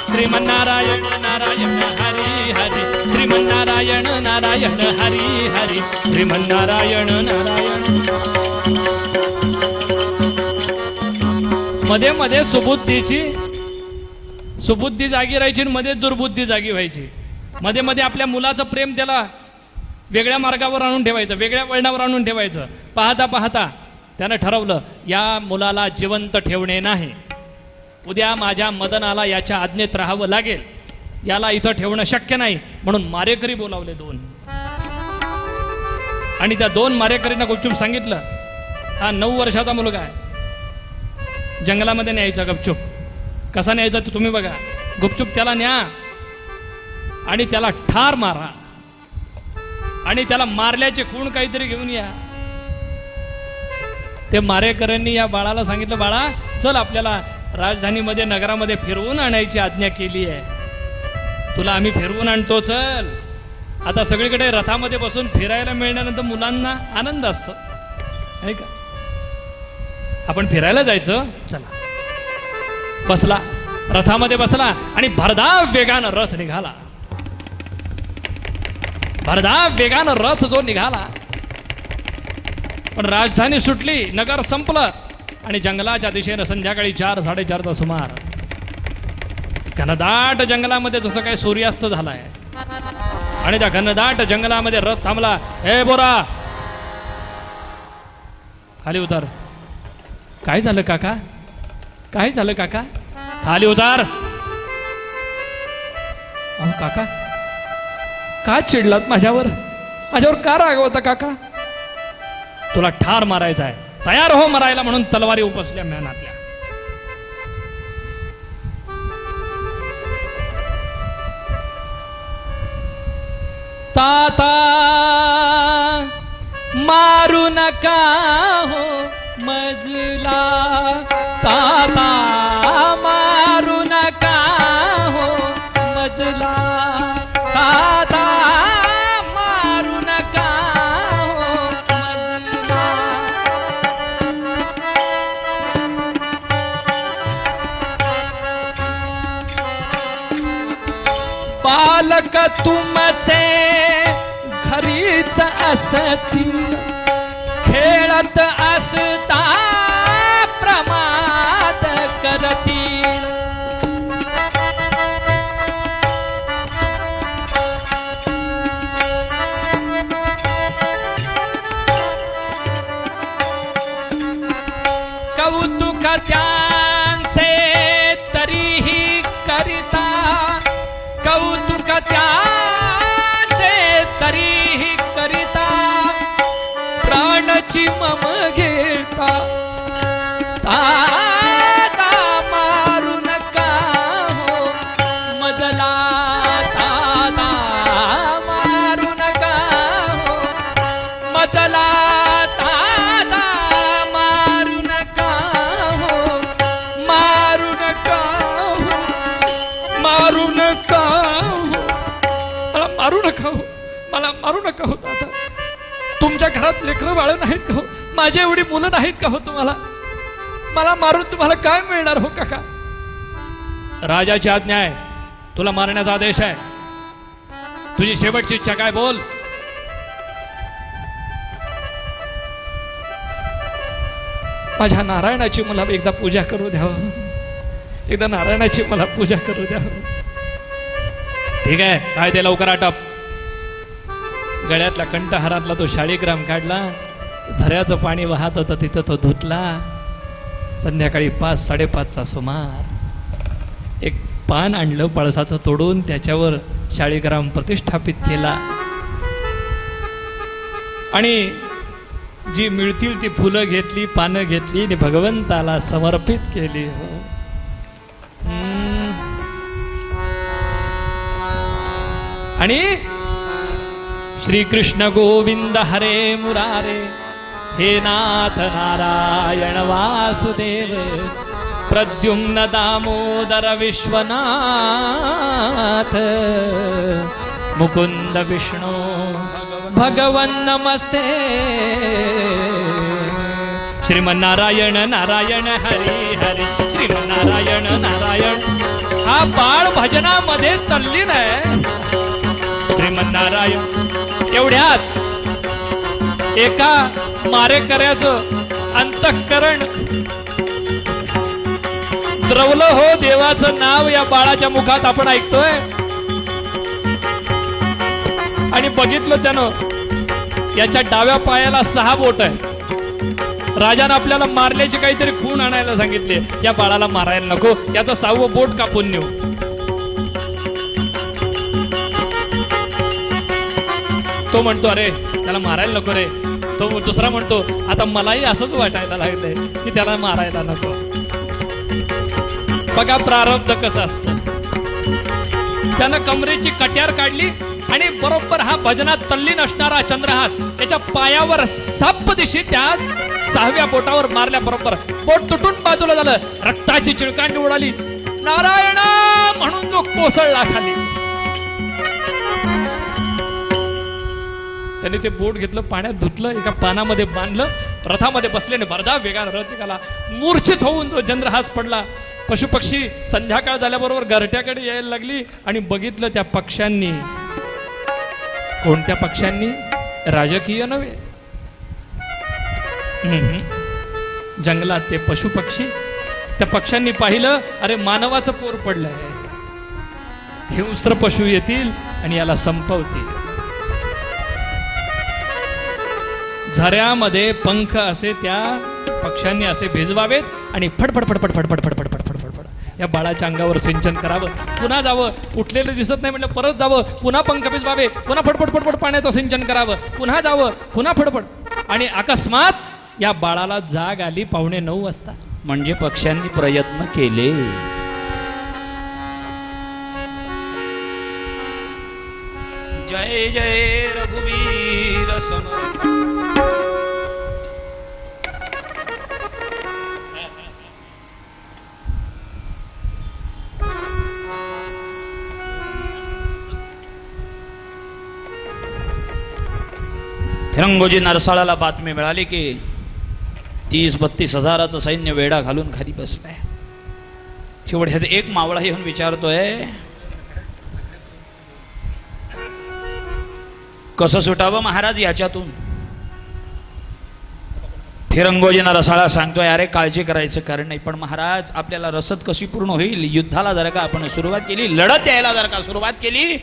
श्रीमन्नारायण नारायण हरी हरी, श्रीमन्नारायण नारायण हरी हरी, श्रीमन्नारायण नारायण. मध्ये मध्ये सुबुद्धी जागी राहायची, मध्ये दुर्बुद्धी जागी व्हायची. मध्ये मध्ये आपल्या मुलाचं प्रेम त्याला वेगळ्या मार्गावर आणून ठेवायचं, वेगळ्या वळणावर आणून ठेवायचं. पाहता पाहता त्यानं ठरवलं, या मुलाला जिवंत ठेवणे नाही. उद्या माझ्या मदनाला याच्या आज्ञेत राहावं लागेल. याला इथं ठेवणं शक्य नाही, म्हणून मारेकरी बोलावले 2. आणि त्या 2 मारेकरींना गुपचूप सांगितलं, हा 9 वर्षाचा मुलगा आहे, जंगलामध्ये न्यायचा गपचूप. कसा न्यायचा ते तुम्ही बघा. गुपचूप त्याला न्या आणि त्याला ठार मारा आणि त्याला मारल्याचे खूण काहीतरी घेऊन या. ते मारेकऱ्यांनी या बाळाला सांगितलं, बाळा चल, आपल्याला राजधानीमध्ये नगरामध्ये फिरवून आणायची आज्ञा केली आहे, तुला आम्ही फिरवून आणतो, चल. आता सगळीकडे रथामध्ये बसून फिरायला मिळण्यानंतर मुलांना आनंद असतो, आहे का? आपण फिरायला जायचं, चला. बसला, रथामध्ये बसला आणि भरधाव वेगानं रथ निघाला. भरधाव वेगानं रथ जो निघाला, पण राजधानी सुटली, नगर संपलं आणि जंगलाच्या दिशेनं संध्याकाळी 4-4:30चा सुमार घनदाट जंगलामध्ये जसं काय सूर्यास्त झालाय आणि त्या घनदाट जंगलामध्ये रथ थांबला. हे बोरा, खाली उतर. काय झालं काका? काय झालं काका? खाली उतार. अहो काका, का चिडलात माझ्यावर? माझ्यावर का रागवता काका? तुला ठार मारायचा आहे, तयार हो मरायला, म्हणून तलवारी उपसल्या मेहनातल्या. ताता मारू नका हो मजला, ताता मारू नका हो मजला, ताता मारू नका हो मजला. बालक तुमचे घरीच असतील, खेळत असता प्रमाद करतील. कौतुक त्यांचे तरीही करिता, कौतुक त्यांचे तरीही करिता, मम घेता ताता मारू नका हो मजला ताता मारू नका हो मजला ताता मारू नका हो मारू नका हो मारू नका हो मला मारू नका हो मला मारू नका हो दादा तुमच्या घरात लेकरं बाळ नाहीत का हो माझी एवढी मुलं नाहीत का हो तुम्हाला मला मारून तुम्हाला काय मिळणार हो काका राजाची आज्ञा आहे तुला मारण्याचा आदेश आहे तुझी शेवटची इच्छा काय बोल माझ्या नारायणाची मला एकदा पूजा करू द्यावं एकदा नारायणाची मला पूजा करू द्यावं ठीक आहे काय ते लवकर आटप गळ्यातला कंठहारातला तो शाळीग्राम काढला झऱ्याचं पाणी वाहत होतं तिथं तो धुतला संध्याकाळी 5-5:30चा सुमार एक पान आणलं पळसाचं तोडून त्याच्यावर शाळीग्राम प्रतिष्ठापित केला आणि जी मिळतील ती फुलं घेतली पानं घेतली आणि भगवंताला समर्पित केली हो आणि श्री कृष्ण गोविंद हरे मुरारे हे नाथ नारायण वासुदेव प्रद्युम्न दामोदर विश्वनाथ मुकुंद विष्णु भगवन नमस्ते श्रीमन्नारायण नारायण हरी हरी श्रीमन्नारायण नारायण हा बाळ भजनामध्ये तल्लीन आहे श्रीमन्नारायण एवढ्यात एका मारेकऱ्याचं अंतःकरण द्रवलं हो देवाचं नाव या बाळाच्या मुखात आपण ऐकतोय आणि बघितलं त्यानं याच्या डाव्या पायाला 6 बोट आहे राजानं आपल्याला मारल्याची काहीतरी खूण आणायला सांगितले या बाळाला मारायला नको याचं 6वं बोट कापून नेऊ तो म्हणतो अरे त्याला मारायला नको रे तो दुसरा म्हणतो आता मलाही असंच वाटायला लागलंय की त्याला मारायला नको बघा प्रारब्ध कसं असतं त्यानं कमरेची कट्यार काढली आणि बरोबर हा भजनात तल्लीन असणारा चंद्रहास त्याच्या पायावर साप दिशी त्या 6व्या बोटावर मारल्या बरोबर बोट तुटून बाजूला झालं रक्ताची चिळकांडी उडाली नारायण म्हणून तो कोसळला खाली त्यांनी ते बोट घेतलं पाण्यात धुतलं एका पानामध्ये बांधलं रथामध्ये बसल्याने भरधाव वेगानं रथ निघाला मूर्छित होऊन तो चंद्रहास पडला पशुपक्षी संध्याकाळ झाल्याबरोबर घरट्याकडे यायला लागली आणि बघितलं त्या पक्ष्यांनी कोणत्या पक्ष्यांनी राजकीय नव्हे जंगलात ते पशुपक्षी त्या पक्ष्यांनी पाहिलं अरे मानवाचं पोर पडलंय हिंस्र पशु येतील आणि याला संपवतील झऱ्यामध्ये पंख असे त्या पक्ष्यांनी असे भिजवावेत आणि फडफड फडफड फडफड फडफड फडफड फडफड या बाळाच्या अंगावर सिंचन करावं पुन्हा जावं उठलेलं दिसत नाही म्हणजे परत जावं पुन्हा पंख भिजवावे पुन्हा फडफड फडफड पाण्याचं सिंचन करावं पुन्हा जावं पुन्हा फडफड आणि अकस्मात या बाळाला जाग आली 9:15 वाजता म्हणजे पक्ष्यांनी प्रयत्न केले जय जय रघुवीर समर्थ फिरंगोजी नरसाळाला बातमी मिळाली की 30-32 हजाराचं सैन्य वेढा घालून खाली बसलाय तेवढ्यात एक मावळा येऊन विचारतोय कसं सुटावं महाराज याच्यातून फिरंगोजी नरसाळा सांगतोय अरे काळजी करायचं कारण नाही पण महाराज आपल्याला रसद कशी पूर्ण होईल युद्धाला जर का आपण सुरुवात केली लढत यायला जर का सुरुवात केली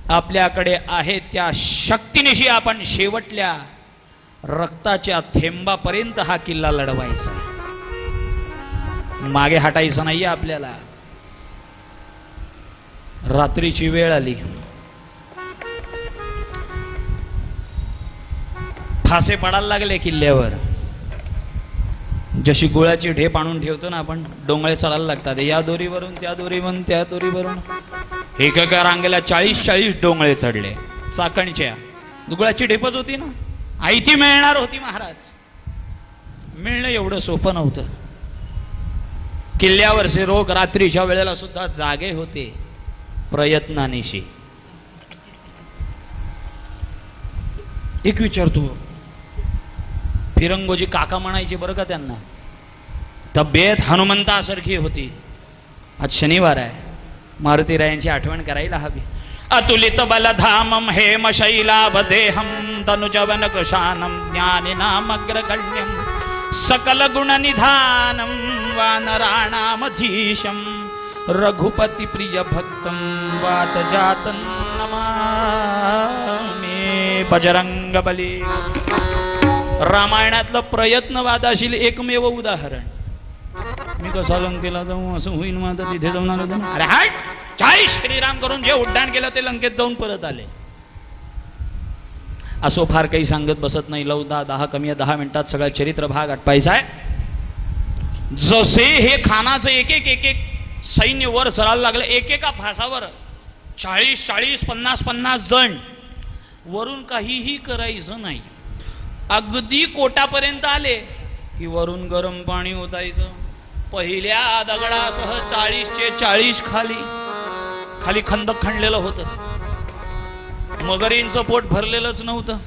आपल्याकडे आहे त्या शक्तीनिशी आपण शेवटल्या रक्ताच्या थेंबापर्यंत हा किल्ला लढवायचा मागे हटायचं नाहीये आपल्याला रात्रीची वेळ आली फासे पडायला लागले किल्ल्यावर. जशी गुळाची ढेप आणून ठेवतो ना आपण, डोंगळे चढायला लागतात. या दोरीवरून त्या दोरीवरून त्या दोरीवरून एका रांगेला 40-40 डोंगळे चढले चाकणच्या. गुळाची ढेपच होती ना, आई ती मिळणार होती महाराज. मिळणं एवढं सोपं नव्हतं. किल्ल्यावरचे रोग रात्रीच्या वेळेला सुद्धा जागे होते प्रयत्नानिशी. एक विचारतो, फिरंगोजी काका म्हणायचे बरं का त्यांना. तब्येत हनुमंतासारखी होती. आज शनिवार आहे, मारुतीरायांची आठवण करायला हवी. अतुलित बलधामम हेम शैलावदेहम तनुजवन कुशानम ज्ञानिनामग्रगण्यम सकल गुण निधानम वानराणामधीशम रघुपति प्रिय भक्तम वात जातन नमामि बजरंग बली. रामायणातलं प्रयत्नवादाशील एकमेव उदाहरण. मी कसा लंकेला जाऊ असं होईन मग आता तिथे जाऊन आलो ना. अरे हाट, 40 श्रीराम करून जे उड्डाण केलं ते लंकेत जाऊन परत आले. असो, फार काही सांगत बसत नाही. 9-10 कमी आहे, 10 मिनिटात सगळा चरित्र भाग आटपायचा आहे. जसे हे खानाचं एक एक सैन्य वर चढायला लागलं, एकेका फासावर 40-40, 50-50 जण. वरून काहीही करायचं नाही. अगदी कोटापर्यंत आले की वरून गरम पाणी ओतायचं. पहिल्या दगडासह 40चे 40 खाली खंदक खणलेलं होतं. मगरींचं पोट भरलेलंच नव्हतं.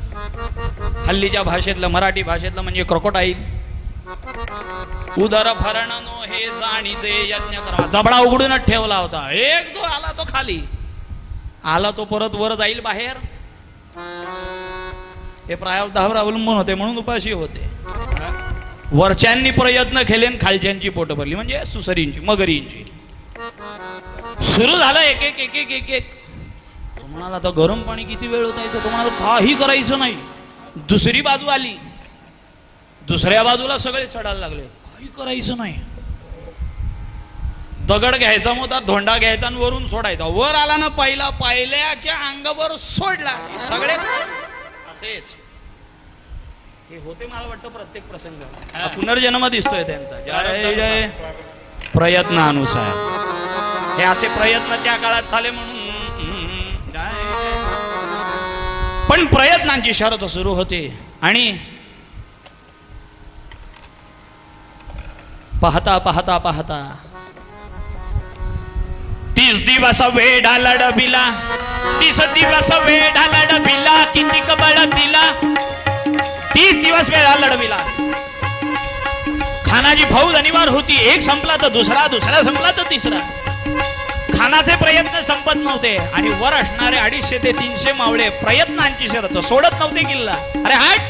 हल्लीच्या भाषेतलं, मराठी भाषेतलं म्हणजे क्रोकोडाईल. उदर भरण नो हे जाणीचे यज्ञ करा. जबडा उघडूनच ठेवला होता. एक जो आला तो खाली आला, तो परत वर जाईल बाहेर. हे प्रारब्धावर अवलंबून होते म्हणून उपाशी होते. वरच्यांनी प्रयत्न केले आणि खालच्यांची पोट भरली, म्हणजे सुसरींची, मगरींची. सुरू झालं एक एक. तो म्हणाला आता गरम पाणी किती वेळ होतायचं. तो म्हणाला काही करायचं नाही. दुसरी बाजू आली, दुसऱ्या बाजूला सगळे चढायला लागले. काही करायचं नाही. दगड घ्यायचा मोठा, धोंडा घ्यायचा आणि वरून सोडायचा. वर आला ना पहिल्याच्या अंगावर सोडला, सगळे असेच. हे होते मला वाटतं प्रत्येक प्रसंग. पुनर्जन्म दिसतोय त्यांचा. जय जय प्रयत्नानुसार. हे असे प्रयत्न त्या काळात झाले म्हणून. पण प्रयत्नांची शर्त सुरू होते. आणि पाहता पाहता पाहता 30 दिवस वेढा लढविला. 30 दिवस वेढा लढविला, किती कबळ दिला. 30 दिवस वेळा लढविला. खानाची फौज अनिवार्य होती. एक संपला तर दुसरा, दुसरा संपला तर तिसरा. खानाचे प्रयत्न संपत नव्हते. आणि वर असणारे 250 ते 300 मावळे प्रयत्नांची शर्त सोडत नव्हते किल्ला. अरे हट,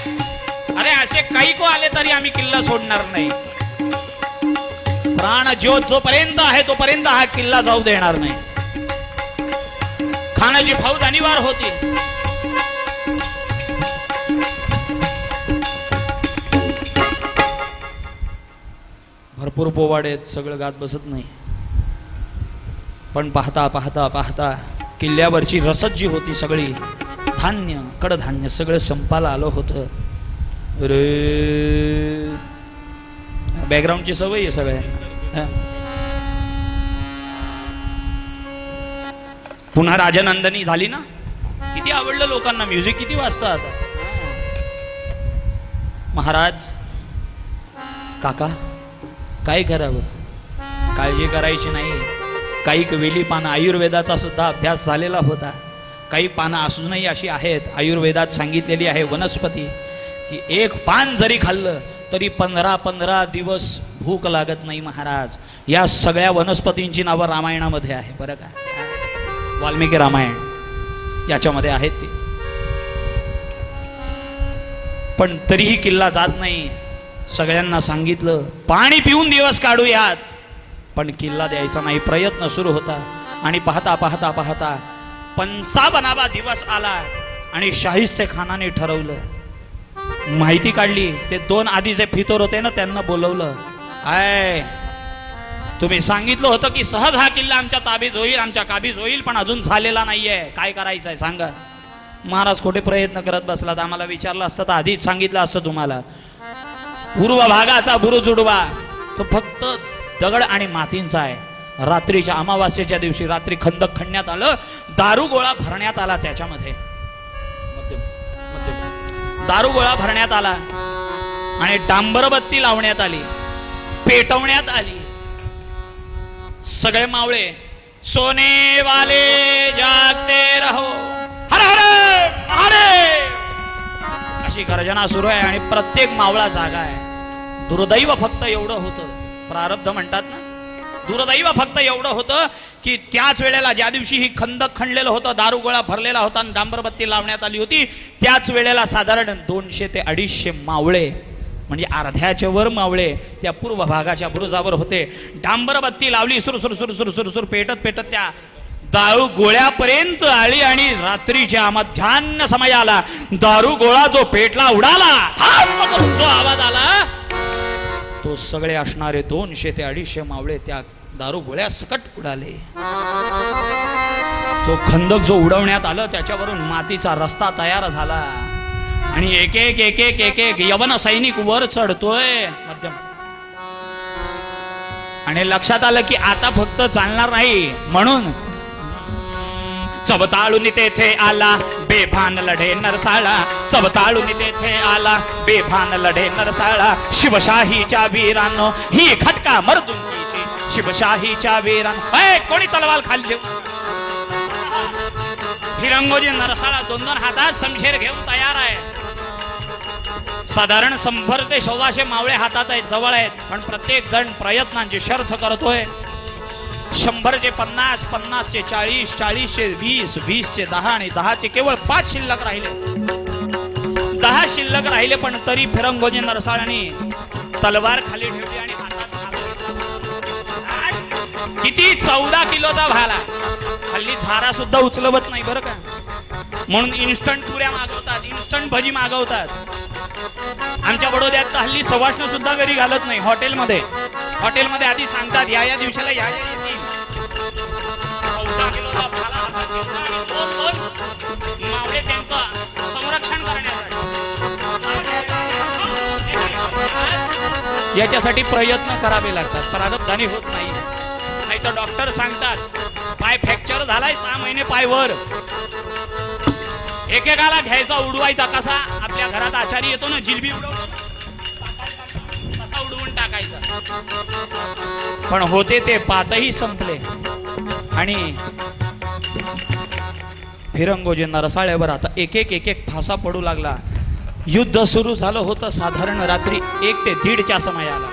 अरे असे काही को आले तरी आम्ही किल्ला सोडणार नाही. प्राण ज्योत जोपर्यंत आहे तोपर्यंत हा किल्ला जाऊ देणार नाही. खानाची फौज अनिवार्य होती. भरपूर पोवाडेत, सगळं गात बसत नाही. पण पाहता पाहता पाहता किल्ल्यावरची रसद जी होती सगळी, धान्य, कडधान्य सगळं संपाला आलं होतं. रे बॅकग्राऊंडची सवय आहे सगळ्या. पुन्हा राजनंदनी झाली ना. किती आवडलं लोकांना. म्युझिक किती वाजतं आता. महाराज, काका काय करावं, काळजी करायची नाही. काही वेली पानं, आयुर्वेदाचा सुद्धा अभ्यास झालेला होता. काही पानं असूनही अशी आहेत, आयुर्वेदात सांगितलेली आहे वनस्पती, की एक पान जरी खाल्लं तरी 15 दिवस भूक लागत नाही. महाराज, या सगळ्या वनस्पतींची नावं रामायणामध्ये आहे बरं का. वाल्मिकी रामायण याच्यामध्ये आहेत ती. पण तरीही किल्ला जात नाही. सगळ्यांना सांगितलं पाणी पिऊन दिवस काढूयात, पण किल्ला द्यायचा नाही. प्रयत्न सुरू होता. आणि पाहता पाहता पाहता 55वा दिवस आला आणि शाहिस्ते खानाने ठरवलं, माहिती काढली. ते 2 आधीचे फितोर होते ना, त्यांना बोलवलं. आय, तुम्ही सांगितलं होतं की सहज हा किल्ला आमच्या ताबीज होईल, आमच्या काबीज होईल, पण अजून झालेला नाहीये. काय करायचंय सांगा. महाराज खोटे प्रयत्न करत बसलात, आम्हाला विचारलं असतं तर आधीच सांगितलं असतं तुम्हाला. पूर्व भागाचा बुरुज उडवा तो फक्त दगड आणि मातींचा आहे. रात्रीच्या अमावास्येच्या दिवशी रात्री खंदक खणण्यात आलं, दारू गोळा भरण्यात आला, त्याच्यामध्ये दारू गोळा भरण्यात आला आणि डांबरबत्ती लावण्यात आली, पेटवण्यात आली. सगळे मावळे सोने वाले जागते रहो, हर हर महादेव अशी गर्जना सुरू आहे आणि प्रत्येक मावळा जागा आहे. दुर्दैव फक्त एवढं होतं, प्रारब्ध म्हणतात ना, दुर्दैव फक्त एवढं होतं की त्याच वेळेला ज्या दिवशी ही खंदक खणलेलं होतं, दारुगोळा भरलेला होता आणि डांबरबत्ती लावण्यात आली होती, त्याच वेळेला साधारण 200 ते 250 मावळे, म्हणजे अर्ध्याच्या वर मावळे त्या पूर्व भागाच्या बुरुजावर होते. डांबरबत्ती लावली, सुरसुर सुरसुर सुरसुर पेटत पेटत त्या दारू गोळ्यापर्यंत आली आणि रात्रीच्या मध्यान्ह समयाला दारू गोळा जो पेटला, उडाला, हा जो आवाज आला, तो सगळे असणारे 200 ते 250 मावळे त्या दारू गोळ्या सकट उडाले. तो खंदक जो उडवण्यात आलं त्याच्यावरून मातीचा रस्ता तयार झाला आणि एक एक एक एक एक एक यवन सैनिक वर चढतोय मध्यम. आणि लक्षात आलं की आता फक्त चालणार नाही, म्हणून चवताळून तेथे आला बेभान लढे नरसाळा, चवताळून तेथे आला बेभान लढे नरसाळा. शिवशाहीच्या वीरांनो ही खटका मर्दुंकीची, शिवशाहीच्या वीरांनो. कोणी तलवार खाली देऊ. फिरंगोजी नरसाळा 2-2 हातात समशेर घेऊन तयार आहे. साधारण 100 ते 125 मावळे हातात आहेत, जवळ आहेत, पण प्रत्येक जण प्रयत्नांची शर्थ करतोय. 100 चे 50, 50 चे 40, 40 चे 20, 20 चे 10 आणि 10 चे केवळ 5 शिल्लक राहिले. 10 शिल्लक राहिले, पण तरी फिरंगोजी नरसाळांनी तलवार खाली ठेवली आणि हातात किती 14 किलोचा भाला. हल्ली झारा सुद्धा उचलवत नाही बरं का, म्हणून इन्स्टंट पुऱ्या मागवतात, इन्स्टंट भजी मागवतात. आमच्या बडोद्यात हल्ली सवाष्ण सुद्धा घरी घालत नाही. हॉटेलमध्ये आधी सांगतात या या दिवसाला या या येतील. 14 किलोचा भाला हातात घेतला आणि 2-2 मावळे त्यांचं संरक्षण करण्यासाठी. याच्यासाठी प्रयत्न करावे लागतात, प्रारब्धाने होत नाही. नाही तर डॉक्टर सांगतात पाय फ्रॅक्चर झालाय, 6 महिने पाय वर. एकेकाला घ्यायचा, उडवायचा. कसा आपल्या घरात आचारी येतो ना, जिलबी उडवतो तसा उडवून टाकायचा. पण होते ते 5ही संपले आणि फिरंगोजी नरसाळ्यावर आता एक एक फासा पडू लागला. युद्ध सुरू झालं होतं साधारण रात्री 1 ते 1:30च्या समयाला.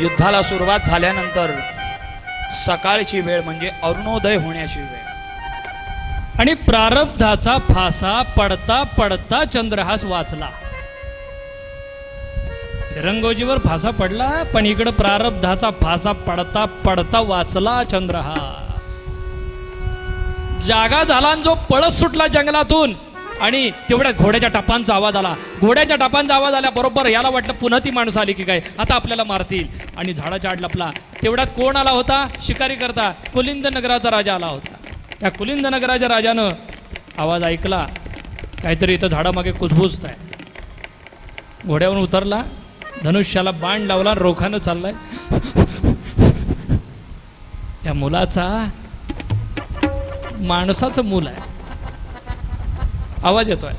युद्धाला सुरुवात झाल्यानंतर सकाळची वेळ म्हणजे अरुणोदय होण्याची वेळ आणि प्रारब्धाचा फासा पडता पडता चंद्रहास वाचला. फिरंगोजीवर फासा पडला, पण इकडे प्रारब्धाचा फासा पडता पडता वाचला चंद्रहास. जागा झाला आणि जो पळत सुटला जंगलातून. आणि तेवढ्यात घोड्याच्या टापांचा आवाज आला. घोड्याच्या टापांचा आवाज आल्याबरोबर याला वाटलं पुन्हा ती माणसं आली की काय, आता आपल्याला मारतील, आणि झाडाच्या आड लपला. तेवढ्यात कोण आला होता? शिकारी करता कुलिंद नगराचा राजा आला होता. त्या कुलिंद नगराच्या राजानं आवाज ऐकला, काहीतरी इथं झाडामागे कुजबुजत आहे. घोड्यावरून उतरला, धनुष्याला बाण लावला, रोखानं चाललाय. या मुलाचा माणसाचं मूल आहे. आवाज येतोय,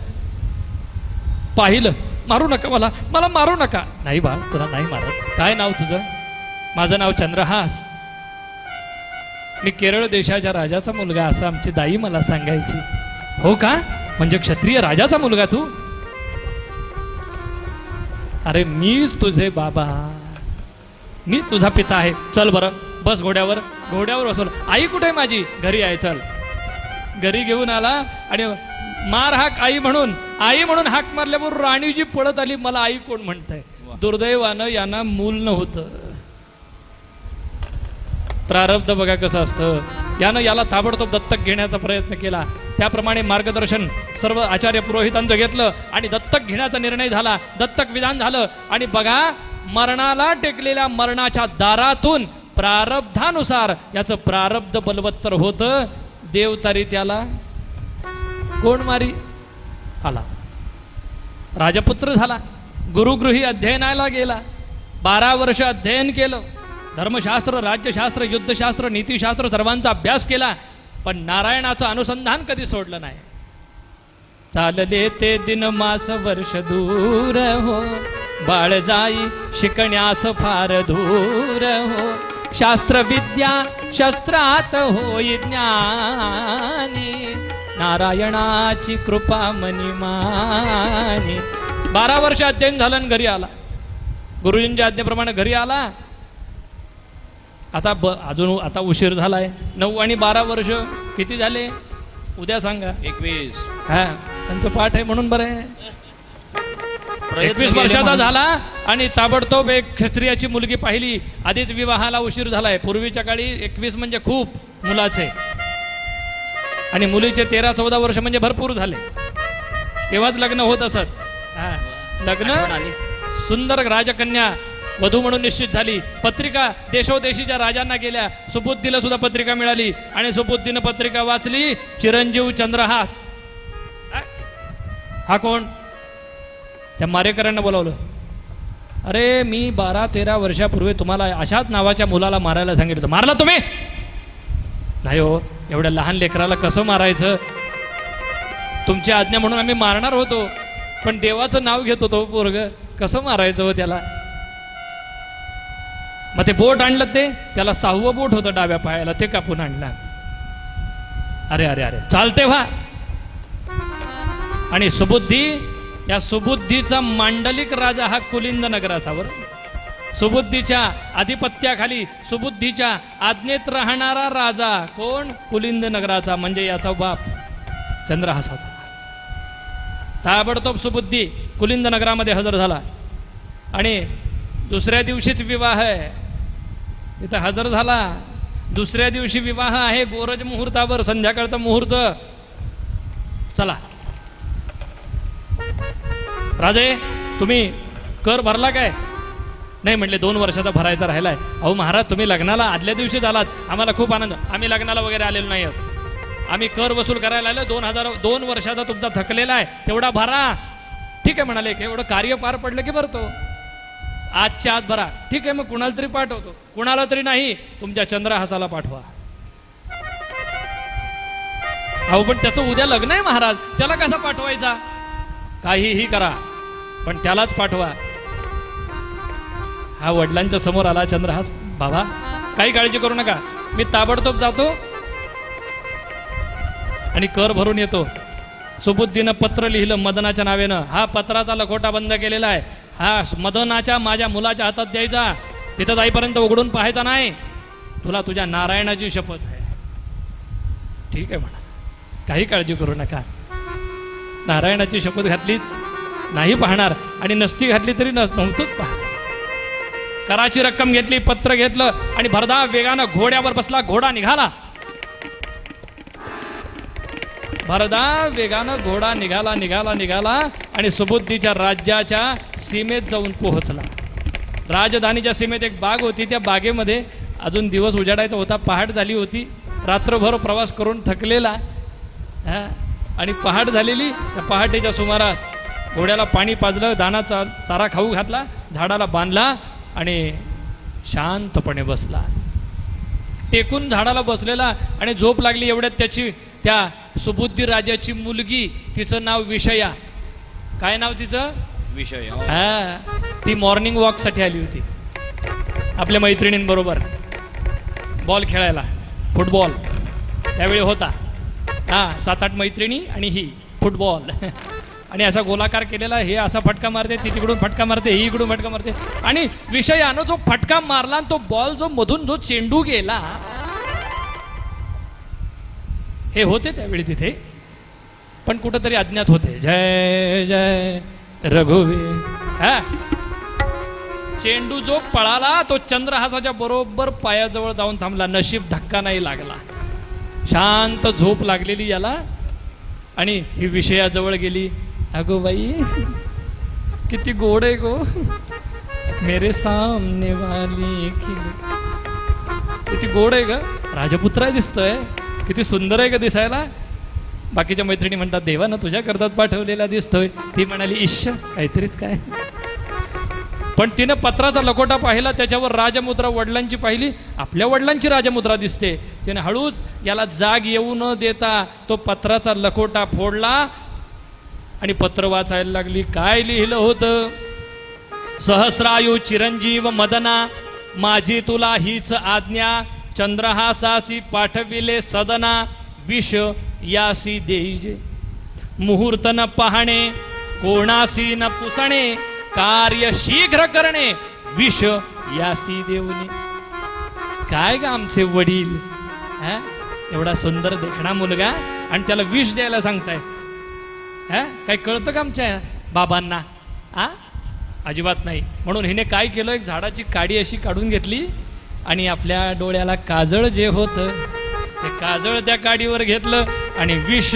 पाहिलं, मारू नका मला, मला मारू नका. नाही बा, तुला नाही मारत. काय नाव तुझं? माझं नाव चंद्रहास. मी केरळ देशाच्या राजाचा मुलगा, असं आमची दाई मला सांगायची. हो का? म्हणजे क्षत्रिय राजाचा मुलगा तू? अरे मीच तुझे बाबा, मी तुझा पिता आहे. चल बरं, बस घोड्यावर. घोड्यावर बसवलं. आई कुठे माझी? घरी आहे. चल. घरी घेऊन आला आणि मार हाक आई म्हणून. आई म्हणून हाक मारल्यावर राणीजी पळत आली. मला आई कोण म्हणताय? दुर्दैवानं यांना मूल नव्हतं. प्रारब्ध बघा कसं असतं. यानं याला ताबडतोब दत्तक घेण्याचा प्रयत्न केला. त्याप्रमाणे मार्गदर्शन सर्व आचार्य पुरोहितांचं घेतलं आणि दत्तक घेण्याचा निर्णय झाला. दत्तक विधान झालं आणि बघा, मरणाला टेकलेल्या मरणाच्या दारातून प्रारब्धानुसार याचं प्रारब्ध बलवत्तर होतं. देव तरी त्याला कोण मारी आला. राजपुत्र झाला, गुरुगृही अध्ययनाला गेला, 12 वर्ष अध्ययन केलं, धर्मशास्त्र, राज्यशास्त्र, युद्धशास्त्र, नीतिशास्त्र सर्वांचा अभ्यास केला, पण नारायणाचं अनुसंधान कधी सोडलं नाही. चालले ते दिन मास वर्ष दूर हो, बाळ जाई शिकण्यास फार दूर हो, शास्त्र विद्या शस्त्रात होई ज्ञानी, नारायणाची कृपा मनिमानी. 12 वर्ष अध्ययन झालं आणि घरी आला, गुरुजींच्या आज्ञेप्रमाणे घरी आला. आता अजून आता उशीर झालाय. 9 आणि 12 वर्ष किती झाले उद्या सांगा. 21. हा, त्यांचं पाठ आहे म्हणून बरं आहे. प्रयत्न 21 केले वर्षाचा म्हणून. झाला आणि ताबडतोब एक क्षत्रियाची मुलगी पाहिली. आधीच विवाहाला उशीर झालाय. पूर्वीच्या काळी 21 म्हणजे खूप मुलाचे, आणि मुलीचे 13-14 वर्ष म्हणजे भरपूर झाले. तेव्हाच लग्न होत असत. हा, लग्न आठवण आली. सुंदर राजकन्या वधू म्हणून निश्चित झाली. पत्रिका देशोदेशीच्या राजांना गेल्या. सुबुद्धीला सुद्धा पत्रिका मिळाली आणि सुबुद्धीनं पत्रिका वाचली. चिरंजीव चंद्रहास. हा कोण? त्या मारेकऱ्यांना बोलावलं. अरे मी 12-13 वर्षापूर्वी तुम्हाला अशाच नावाच्या मुलाला मारायला सांगितलं. मारला तुम्ही? नाही हो, एवढ्या लहान लेकराला कसं मारायचं? तुमची आज्ञा म्हणून आम्ही मारणार होतो, पण देवाचं नाव घेत होतो पोरग, कसं मारायचं हो त्याला? मग ते बोट आणलं, ते त्याला 6वं बोट होतं डाव्या पायाला, ते कापून आणलं. अरे अरे अरे, चालते व्हा. आणि सुबुद्धी, या सुबुद्धीचा मांडलिक राजा हा कुलिंद नगराचा. वर सुबुद्धीच्या आधिपत्याखाली, सुबुद्धीच्या आज्ञेत राहणारा राजा कोण? कुलिंद नगराचा, म्हणजे याचा बाप चंद्रहासाचा. ताबडतोब सुबुद्धी कुलिंद नगरामध्ये हजर झाला आणि दुसऱ्या दिवशीच विवाह आहे. इथं हजर झाला. दुसऱ्या दिवशी विवाह आहे, गोरज मुहूर्तावर, संध्याकाळचा मुहूर्त. चला राजे, तुम्ही कर भरला काय? नाही म्हटले, 2 वर्षाचा भरायचा राहिलाय. अहो महाराज, तुम्ही लग्नाला आदल्या दिवशीच आलात, आम्हाला खूप आनंद. आम्ही लग्नाला वगैरे आलेलो नाही आहोत, आम्ही कर वसूल करायला आलो. 2 वर्षाचा तुमचा थकलेला आहे, तेवढा भरा. ठीक आहे म्हणाले, की एवढं कार्य पार पडलं की भरतो. आजच्या आत भरा. ठीक आहे, मग कुणाला तरी पाठवतो. कुणाला तरी नाही, तुमच्या चंद्रहासाला पाठवा. अहो पण त्याचं उद्या लग्न आहे महाराज, त्याला कसा पाठवायचा? काहीही करा, पण त्यालाच पाठवा. हा वडिलांच्या समोर आला चंद्रहास. बाबा काही काळजी करू नका, मी ताबडतोब जातो आणि कर भरून येतो. सुबुद्धीनं पत्र लिहिलं मदनाच्या नावेनं. हा पत्राचा लखोटा बंद केलेला आहे. हा मदनाच्या माझ्या मुलाच्या हातात द्यायचा, तिथं जाईपर्यंत उघडून पाहायचा नाही. तुला तुझ्या नारायणाची शपथ आहे. ठीक आहे म्हणा, काही काळजी करू नका. नारायणाची शपथ घातली, नाही पाहणार, आणि नसती घातली तरी नव्हतंच पाहणार. कराची रक्कम घेतली, पत्र घेतलं आणि भरधाव वेगानं घोड्यावर बसला. घोडा निघाला. भरधाव वेगानं घोडा निघाला आणि सुबुद्धीच्या राज्याच्या सीमेत जाऊन पोहोचला. राजधानीच्या सीमेत एक बाग होती. त्या बागेमध्ये अजून दिवस उजाडायचा होता. पहाट झाली होती. रात्रभर प्रवास करून थकलेला आणि पहाट झालेली. त्या पहाटेच्या सुमारास घोड्याला पाणी पाजलं, दाना चारा खाऊ घातला, झाडाला बांधला आणि शांतपणे बसला. टेकून झाडाला बसलेला आणि झोप लागली. एवढ्यात त्याची, त्या सुबुद्धी राजाची मुलगी, तिचं नाव विषया. काय नाव तिचं? विषय. हा, ती मॉर्निंग वॉकसाठी आली होती आपल्या मैत्रिणींबरोबर बॉल खेळायला. फुटबॉल त्यावेळी होता. हा, 7-8 मैत्रिणी आणि ही फुटबॉल. आणि असा गोलाकार केलेला, हे असा फटका मारते, ती तिकडून फटका मारते, ही इकडून फटका मारते. आणि विषयानं जो फटका मारला, तो बॉल जो मधून जो चेंडू गेला, हे होते त्यावेळी तिथे, पण कुठंतरी अज्ञात होते. जय जय रघुवीर. हा, चेंडू जो पळाला तो चंद्रहासाच्या बरोबर पायाजवळ जाऊन थांबला. नशीब धक्का नाही लागला. शांत झोप लागलेली याला. आणि ही विषयाजवळ गेली. अगो बाई, किती गोड आहे गो, मेरे सामने वाली. किती गोड आहे ग, राजपुत्र आहे दिसतोय, किती सुंदर आहे ग दिसायला. बाकीच्या मैत्रिणी म्हणतात देवानं तुझ्या करतात पाठवलेला दिसतोय. ती म्हणाली इश्श काहीतरीच काय. पण तिनं पत्राचा लकोटा पाहिला, त्याच्यावर राजमुद्रा वडिलांची पाहिली, आपल्या वडिलांची राजमुद्रा दिसते. तिने हळूच याला जाग येऊ न देता तो पत्राचा लकोटा फोडला आणि पत्र वाचायला लागली. काय लिहिलं होतं? सहस्रायू चिरंजीव मदना, माझी तुला हीच आज्ञा, चंद्रहासासी पाठविले सदना, विष यासी देईजे, मुहूर्त न पाहणे कोणासी न पुसणे, कार्य शीघ्र करणे, विष यासी देऊने. काय ग आमचे वडील, एवढा सुंदर देखणा मुलगा आणि त्याला विष द्यायला सांगताय. काय कळतं का आमच्या बाबांना? अजिबात नाही. म्हणून हिने काय केलं, एक झाडाची काडी अशी काढून घेतली आणि आपल्या डोळ्याला काजळ जे होतं ते काजळ त्या काडीवर घेतलं आणि विष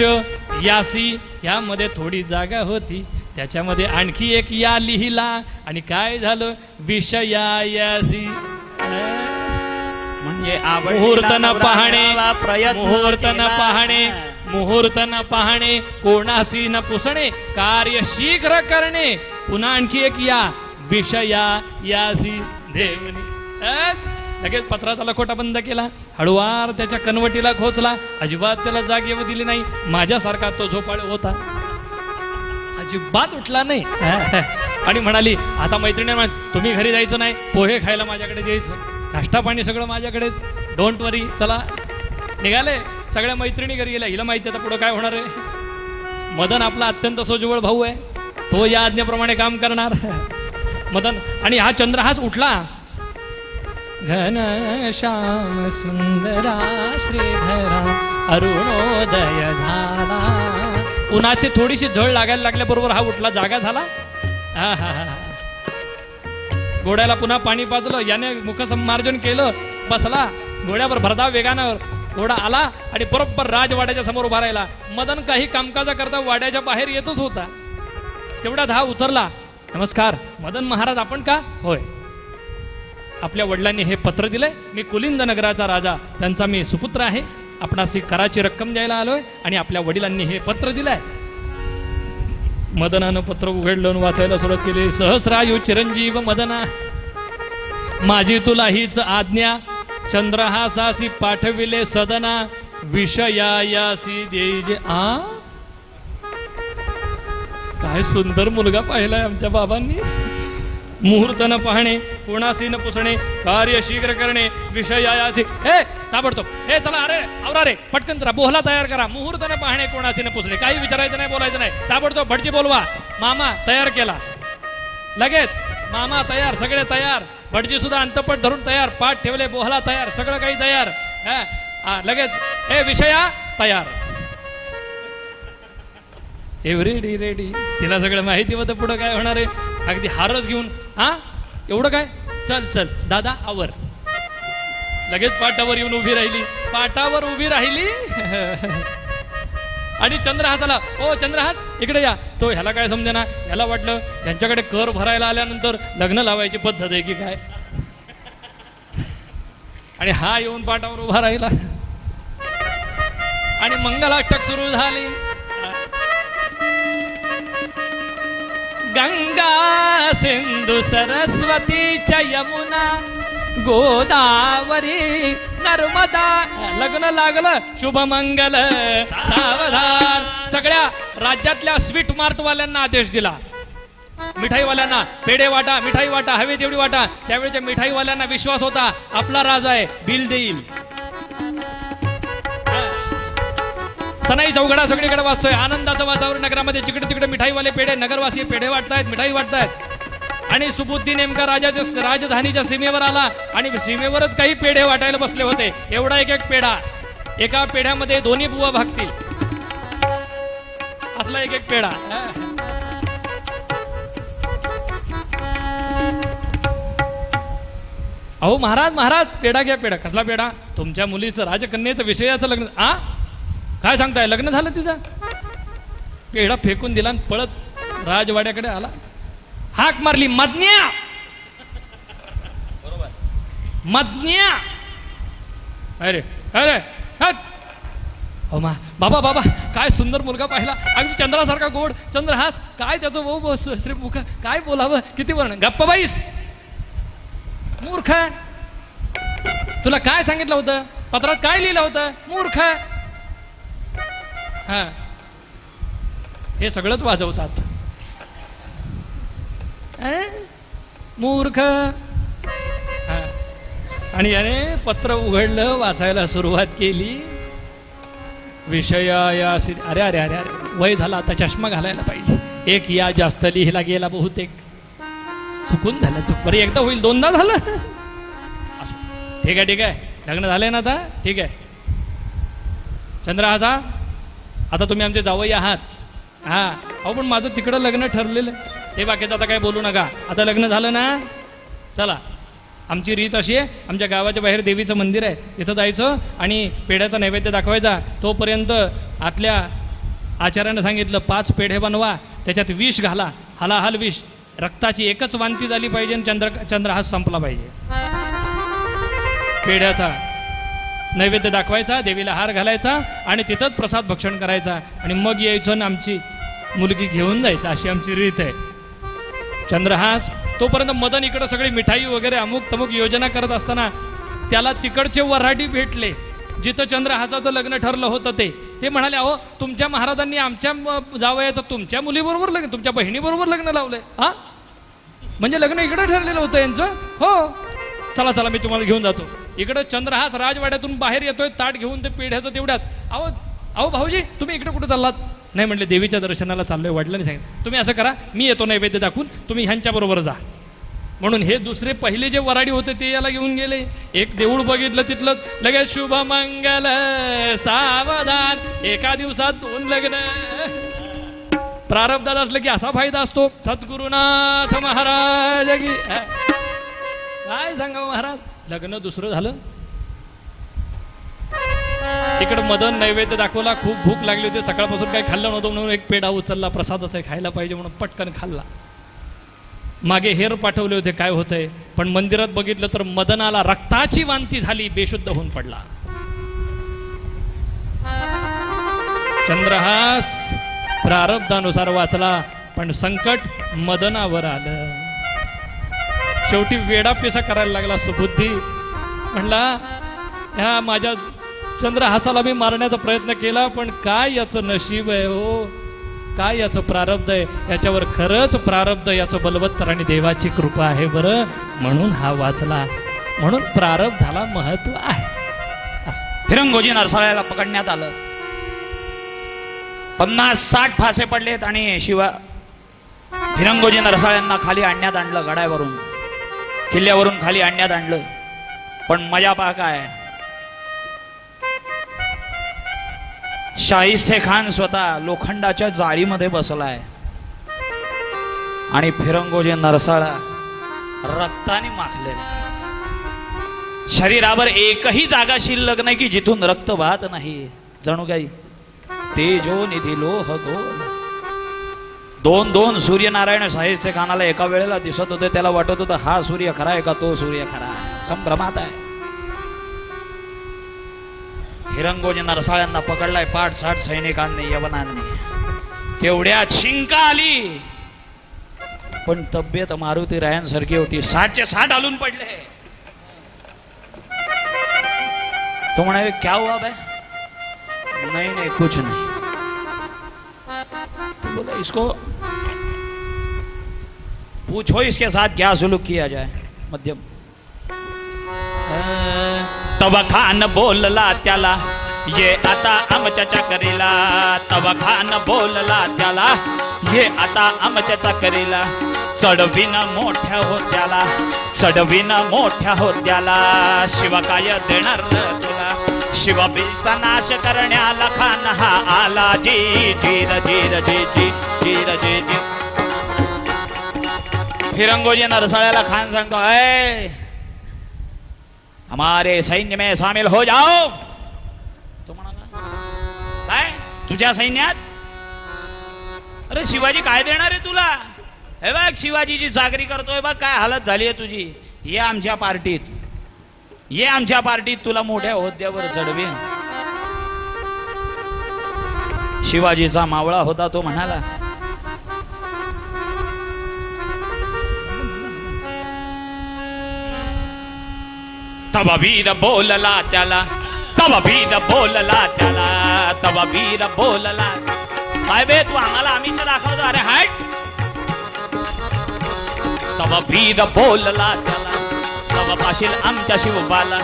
यासी ह्यामध्ये थोडी जागा होती, त्याच्यामध्ये आणखी एक या लिहिला आणि काय झालं, विष यासी. म्हणजे मुहूर्त न पाहणे, मुहूर्त न पाहणे, मुहूर्त न पाहणे कोणासी न पुसणे, कार्य शीघ्र करणे. पुन्हा आणखी एक या, विषया यासी देवनी. लगेच पत्राचा लखोटा बंद केला, हळुवार त्याच्या कनवटीला खोचला, अजिबात त्याला जाग येऊ दिली नाही. माझ्यासारखा तो झोपाळ होता, अजिबात उठला नाही. आणि म्हणाली, आता मैत्रिणी तुम्ही घरी जायचं नाही, पोहे खायला माझ्याकडे जायचं, नाश्ता पाणी सगळं माझ्याकडे, डोंट वरी. चला निघाले. सगळ्या मैत्रिणी घरी गेल्या. हिला माहिती आता पुढं काय होणार आहे. मदन आपला अत्यंत सोजवळ भाऊ आहे, तो या आज्ञेप्रमाणे काम करणार. मदन आणि हा चंद्रहास उठला. घन श्याम सुंदरा श्रीधरा अरुणोदय झाला. उन्हाची थोडीशी झळ लागायला लागल्याबरोबर हा उठला, जागा झाला. घोड्याला पुन्हा पाणी पाजलं, याने मुखसंमार्जन केलं, बसला घोड्यावर भरधाव वेगानं. घोडा आला आणि बरोबर राजवाड्याच्या समोर उभा राहिला. मदन काही कामकाजा करता वाड्याच्या बाहेर येतच होता, तेवढ्यात हा उतरला. नमस्कार मदन महाराज, आपण का? होय, आपल्या वडिलांनी हे पत्र दिलंय, मी कुलिंद नगराचा राजा, त्यांचा मी सुपुत्र आहे, आपणास कराची रक्कम द्यायला आलोय आणि आपल्या वडिलांनी हे पत्र दिलंय. मदनानं पत्र उघडलं, वाचायला सुरुवात केली. सहस्रायू चिरंजीव मदना, माझी तुला हीच आज्ञा, चंद्रहासासी पाठविले सदना, विषयासी देईजे. काय सुंदर मुलगा पाहिलाय आमच्या बाबांनी. मुहूर्त न पाहणे कोणासी न पुसणे, कार्य शीघ्र करणे, विषयासी. हे ताबडतोब, हे चला, अरे आवरा रे, पटकन जरा बोहला तयार करा. मुहूर्त न पाहणे कोणासी न पुसणे, काही विचारायचं नाही, बोलायचं नाही. ताबडतोब भटजी बोलवा. मामा तयार केला, लगेच मामा तयार, सगळे तयार. भटजी सुद्धा अंतपट धरून तयार, पाठ ठेवले, बोहला तयार, सगळं काही तयार. लगेच हे विषया तयार, एव्हरी रेडी. तिला सगळं माहिती होतं पुढं काय होणार आहे. अगदी हारच घेऊन, एवढं काय, चल चल दादा आवर. लगेच पाटावर येऊन उभी राहिली, पाटावर उभी राहिली. आणि चंद्रहासाला, ओ चंद्रहास इकडे या. तो ह्याला काय समजेना, ह्याला वाटलं त्यांच्याकडे कर भरायला आल्यानंतर लग्न लावायची पद्धत आहे की काय. आणि हा येऊन पाटावर उभा राहिला आणि मंगलाष्टक सुरू झाली. गंगा सिंधू सरस्वती च यमुना गोदावरी नर्मदा. लग्न लागलं, शुभमंगल सावधान. सगळ्या राज्यातल्या स्वीट मार्टवाल्यांना आदेश दिला, मिठाईवाल्यांना पेढे वाटा, मिठाई वाटा, हवी तेवढी वाटा. त्यावेळेच्या मिठाईवाल्यांना विश्वास होता आपला राजा आहे, बिल देईल. सनाई चौघडा सगळीकडे वाचतोय, आनंदाचं वातावरण नगरामध्ये. जिकडे तिकडे मिठाईवाले पेढे, नगरवासी पेढे वाटतायत, मिठाई वाटतायत. आणि सुबुद्दीन नेमका राजाच्या राजधानीच्या सीमेवर आला आणि सीमेवरच काही पेढे वाटायला बसले होते. एवढा एक एक पेढा, एका पेढ्यामध्ये दोन्ही बुवा भागतील असला एक एक पेढा. अहो महाराज महाराज, पेढा घ्या पेढा. कसला पेढा? तुमच्या मुलीचं राजकन्येचं विषयाचं लग्न. काय सांगताय, लग्न झालं तिचं? पेढा फेकून दिला आणि पळत राजवाड्याकडे आला. हाक मारली, मदन्या मदन्या. अरे अरे हो मा बाबा बाबा काय सुंदर मुलगा पाहिला, अगदी चंद्रासारखा गोड चंद्रहास, काय त्याचं वो श्रीमुख, काय बोलावं, किती वर्ण. गप्प बाईस मूर्ख, तुला काय सांगितलं होतं, पत्रात काय लिहिलं होतं, मूर्ख. हा हे सगळंच वाजवतात. मूर्ख. हा. आणि याने पत्र उघडलं, वाचायला सुरुवात केली. विषया अरे अरे अरे अरे वय झालं, आता चष्मा घालायला पाहिजे. एक या जास्त लिहिला गेला बहुतेक, चुकून झालं, बरं एकदा होईल, दोनदा झालं. असो, ठीक आहे ठीक आहे, लग्न झालंय ना आता, ठीक आहे. चंद्रहासा, आता तुम्ही आमचे जावई आहात. हां अहो पण माझं तिकडं लग्न ठरलेलं आहे, ते बाकीचं आता काय बोलू नका. आता लग्न झालं ना, चला. आमची रीत अशी आहे, आमच्या गावाच्या बाहेर देवीचं मंदिर आहे, तिथं जायचं आणि पेढ्याचा नैवेद्य दाखवायचा. तोपर्यंत आतल्या आचार्यानं सांगितलं 5 पेढे बनवा, त्याच्यात विष घाला, हलाहल विष, रक्ताची एकच वांती झाली पाहिजे आणि चंद्रहास संपला पाहिजे. पेढ्याचा नैवेद्य दाखवायचा, देवीला हार घालायचा आणि तिथंच प्रसाद भक्षण करायचा आणि मग यायचं आणि आमची मुलगी घेऊन जायचं, अशी आमची रीत आहे. चंद्रहास तोपर्यंत मदन इकडं सगळी मिठाई वगैरे अमुक तमुक योजना करत असताना त्याला तिकडचे वऱ्हाडी भेटले, जिथं चंद्रहासाचं लग्न ठरलं होतं. ते म्हणाले, अहो तुमच्या महाराजांनी आमच्या जावयाचं तुमच्या मुलीबरोबर लग्न, तुमच्या बहिणीबरोबर लग्न लावलंय. हा म्हणजे लग्न इकडं ठरलेलं होतं यांचं. हो चला चला, मी तुम्हाला घेऊन जातो. इकडं चंद्रहास राजवाड्यातून बाहेर येतोय, ताट घेऊन ते पेढ्याचं तेवढ्यात. अहो भाऊजी तुम्ही इकडे कुठे चाललात? नाही म्हणले, देवीच्या दर्शनाला चाललोय. वडिलांनी सांगितलं, तुम्ही असं करा, मी येतो नैवेद्य दाखवून, तुम्ही ह्यांच्याबरोबर जा. म्हणून हे दुसरे पहिले जे वराडी होते ते याला घेऊन गेले. एक देऊळ बघितलं, तिथलं लगेच शुभ मंगल सावधान, एका दिवसात 2 लग्न. प्रारब्धात असलं की असा फायदा असतो. सद्गुरुनाथ महाराज की काय सांगा महाराज. लग्न दुसरं झालं. तिकडं मदन नैवेद्य दाखवला, खूप भूक लागली होती, सकाळपासून काही खाल्लं नव्हतं म्हणून एक पेढा उचलला, प्रसादाचा खायला पाहिजे म्हणून पटकन खाल्ला. मागे हेर पाठवले होते काय होतंय, पण मंदिरात बघितलं तर मदनाला रक्ताची वांती झाली, बेशुद्ध होऊन पडला. चंद्रहास प्रारब्धानुसार वाचला, पण संकट मदनावर आलं. शेवटी वेडा पिसा करायला लागला. सुबुद्धी म्हणला, ह्या माझ्या चंद्रहासाला मी मारण्याचा प्रयत्न केला, पण काय याचं नशीब आहे हो, काय याचं प्रारब्ध आहे, याच्यावर खरंच प्रारब्ध, याचं बलवत्तर आणि देवाची कृपा आहे बरं, म्हणून हा वाचला. म्हणून प्रारब्धाला महत्व आहे. फिरंगोजी नरसाळ्याला पकडण्यात आलं. 50-60 फासे पडलेत आणि फिरंगोजी नरसाळ्यांना खाली आणण्यात आणलं, गडावरून किल्ल्यावरून खाली आणण्यात आणलं. पण मजा पहा काय, शाहिस्ते खान स्वतः लोखंडाच्या जाळीमध्ये बसलाय आणि फिरंगोजी नरसाळा रक्ताने माखलेला. शरीरावर एकही जागा शिल्लक नाही की जिथून रक्त वाहत नाही. जणू काही तेजो निधी लोह गोल. 2 सूर्यनारायण शाहिस्ते खानाला एका वेळेला दिसत होते. त्याला वाटत होतं हा सूर्य खरा आहे का तो सूर्य खरा आहे. संभ्रमात आहे. फिरंगोजी नरसाळ्यांना पकडलाय 60 सैनिकांनी, यवनांनी. तेवढ्यात शिंका आली, पण तब्येत मारुती रायांसारखी होती. 60चे 60 हलून पडले. तो म्हणाले, क्या हुआ बे? नहीं कुछ नहीं. तो बोला, इसको पूछो इसके साथ क्या सुलूक किया जाए. मध्यम. तब खान बोलला त्याला, ये आता आमच्या चाकरीला. तब खान बोलला त्याला, ये आता आमच्या चाकरीला. चढवीन मोठ्या होत्याला, चढवीन मोठ्या होत्याला. शिव काय देणार तुला, शिवबीचा नाश करण्याला खान हा आला. जी जीर जीर जी जी जीर जी जी. फिरंगोजी नरसाळ्याला खान सांगतो, ऐ हमारे सैन्य में शामिल हो जाओ. तो म्हणाला, काय तुझ्या सैन्यात? अरे शिवाजी काय देणार आहे तुला? हे बघ शिवाजीची चाकरी करतोय बघ, काय हालत झाली आहे तुझी. ये आमच्या पार्टीत, ये आमच्या पार्टीत, तुला मोठ्या होद्द्यावर चढवीन. शिवाजीचा मावळा होता तो म्हणाला, तव वीर बोलला त्याला, तव वीर बोलला त्याला, तव वीर बोलला. काय बे तू आम्हाला आमिष दाखवतो? अरे हाय. तव वीर बोलला त्याला, तव पाशील आमच्या शिवबाला,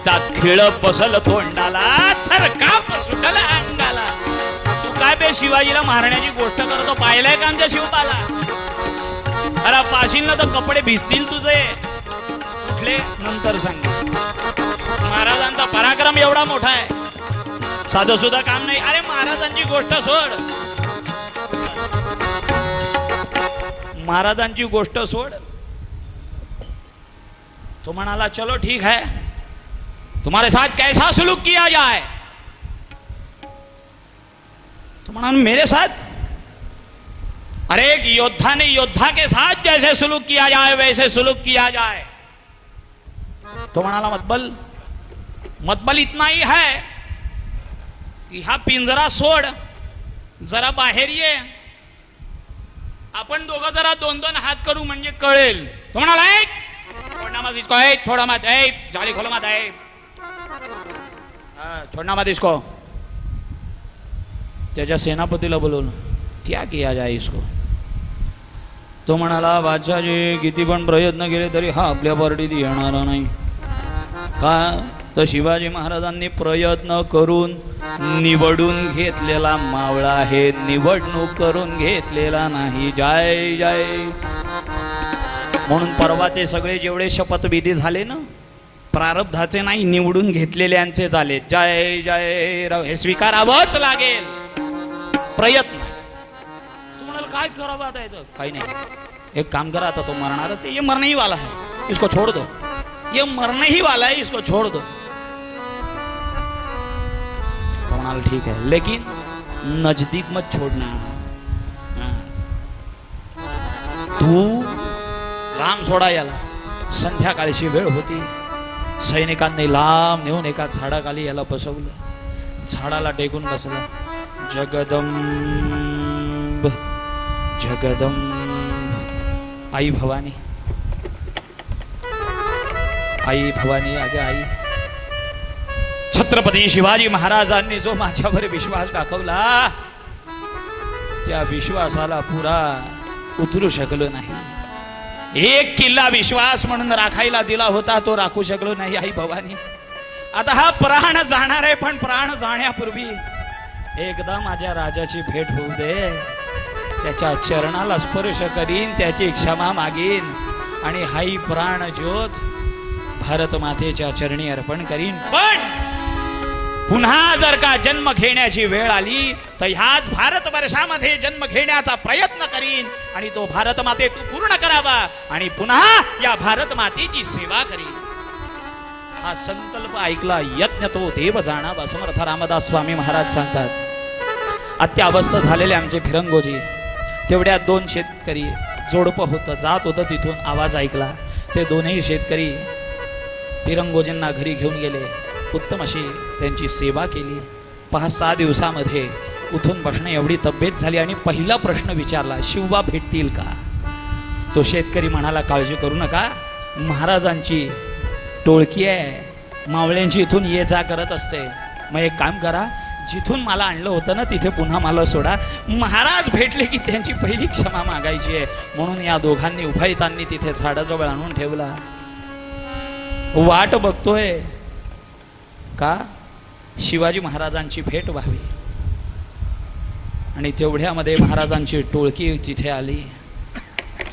दात खिळ बसल तोंडाला, थर काप सुटला अंगाला. तू काय बे शिवाजीला मारण्याची गोष्ट करतो? पाहिलंय का आमच्या शिवबाला? अरे पाशील ना तर कपडे भिजतील तुझे. कुठले नंतर सांग. महाराजांचा पराक्रम एवढा मोठा आहे, साधं सुद्धा काम नाही. अरे महाराजांची गोष्ट सोड, महाराजांची गोष्ट सोड. तो म्हणाला, चलो ठीक है, तुम्हारे साथ कैसा सुलूक किया जाए? तो म्हणाला, मेरे साथ? अरे एक योद्धा ने योद्धा के साथ जैसे सुलूक किया जाए वैसे सुलूक किया जाए. तो म्हणाला, मतबल मतबल इतना ही है कि हा पिंजरा सोड, जरा बाहेर ये, आपण दोघं जरा दोन दोन हात करू म्हणजे कळेल. तो म्हणाला, छोड़ना मत इसको, छोड़ा मत, जाली खोलो मत, छोड़ना मत इसको. त्याच्या सेनापतीला बोलवलं, क्या किया जाए इसको? तो म्हणाला, बादशाहजी किती पण प्रयत्न केले तरी हा आपल्या पार्टीत येणार नाही. का तर शिवाजी महाराजांनी प्रयत्न करून निवडून घेतलेला मावळा आहे, निवडणूक करून घेतलेला नाही. जय जय. म्हणून परवाचे सगळे जेवढे शपथविधी झाले ना, प्रारब्धाचे नाही, निवडून घेतलेल्यांचे झाले. जय जय राव. हे स्वीकारावंच लागेल. प्रयत्न. तुम्हाला काय करावं आता याचं? काही नाही. एक काम करा, आता तो मरणारच आहे, ये मरने ही वाला है, इसको छोड़ दो. ये मरने ही वाला है, इसको छोड़ दो. तो म्हणाल, ठीक है, लेकिन नजदीक मत छोड़ना. तू लांब सोडा याला. संध्याकाळची वेळ होती. सैनिकांनी लांब नेऊन एका झाडाखाली याला बसवलं. झाडाला टेकून बसला. जगदंब जगदंब. आई भवानी, आई भवानी, अगं आई. छत्रपती शिवाजी महाराजांनी जो माझ्यावर विश्वास दाखवला, त्या विश्वासाला पुरा उतरू शकलो नाही. एक किल्ला विश्वास म्हणून राखायला दिला होता, तो राखू शकलो नाही. आई भवानी, आता हा प्राण जाणार आहे, पण प्राण जाण्यापूर्वी एकदा माझ्या राजाची भेट होऊ दे. त्याच्या चरणाला स्पर्श करीन, त्याची क्षमा मागीन आणि हाई प्राण ज्योत भारत मातेच्या चरणी अर्पण करीन. पण पुन्हा जर का जन्म घेण्याची वेळ आली तर ह्याच भारत वर्षामध्ये जन्म घेण्याचा प्रयत्न करीन आणि तो भारत माते तू पूर्ण करावा आणि पुन्हा या भारत मातेची सेवा करीन. हा संकल्प ऐकला, यज्ञ तो देव जाणावा, समर्थ रामदास स्वामी महाराज सांगतात. अत्यावस्थ झालेले आमचे फिरंगोजी, तेवढ्या दोन शेतकरी जोडपं होतं, जात होतं, तिथून आवाज ऐकला. ते दोनही शेतकरी फिरंगोजींना घरी घेऊन गेले. उत्तम अशी त्यांची सेवा केली. 5-6 दिवसामध्ये उठून बसणं एवढी तब्येत झाली आणि पहिला प्रश्न विचारला, शिवबा भेटतील का? तो शेतकरी म्हणाला, काळजी करू नका, महाराजांची टोळकी आहे, मावळ्यांची इथून ये जा करत असते. मग एक काम करा, जिथून मला आणलं होतं ना तिथे पुन्हा मला सोडा. महाराज भेटले की त्यांची पहिली क्षमा मागायची आहे. म्हणून या दोघांनी उभयतांनी तिथे झाडाजवळ आणून ठेवला. वाट बघतोय का शिवाजी महाराजांची भेट व्हावी. आणि तेवढ्यामध्ये महाराजांची टोळकी तिथे आली.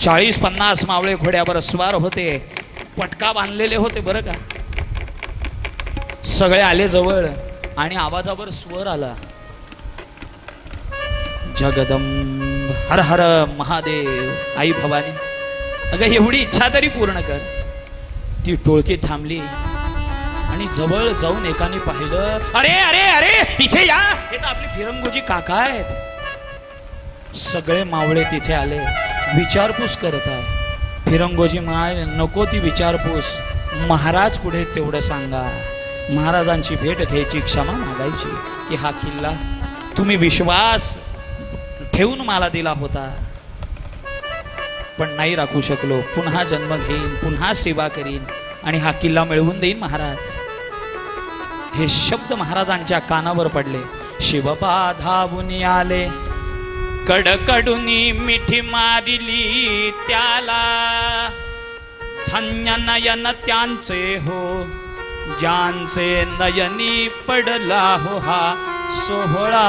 40-50 मावळे घोड्यावर स्वार होते, पटका बांधलेले होते बरं का. सगळे आले जवळ आणि आवाजावर स्वर आला, जगदंब हर हर महादेव. आई भवानी, अगं एवढी इच्छा तरी पूर्ण कर. ती टोळकी थांबली आणि जवळ जाऊन एकाने पाहिलं, अरे अरे अरे इथे या, हे तर आपले फिरंगोजी काका आहेत. सगळे मावळे तिथे आले, विचारपूस करत आहे. फिरंगोजी म्हणाले, नको ती विचारपूस, महाराज पुढे तेवढं सांगा. महाराजांची भेट घ्यायची, क्षमा मागायची की हा किल्ला तुम्ही विश्वास ठेवून मला दिला होता, पण नाही राखू शकलो. पुन्हा जन्म घेईन, पुन्हा सेवा करीन आणि हा किल्ला मिळवून देईन महाराज. हे शब्द महाराजांच्या कानावर पडले. शिवबाधावून आले, कडकडुनी मिठी मारिली त्याला. धन्य नयन त्यांचे हो, ज्यांचे नयनी पडला हो हा सोहळा.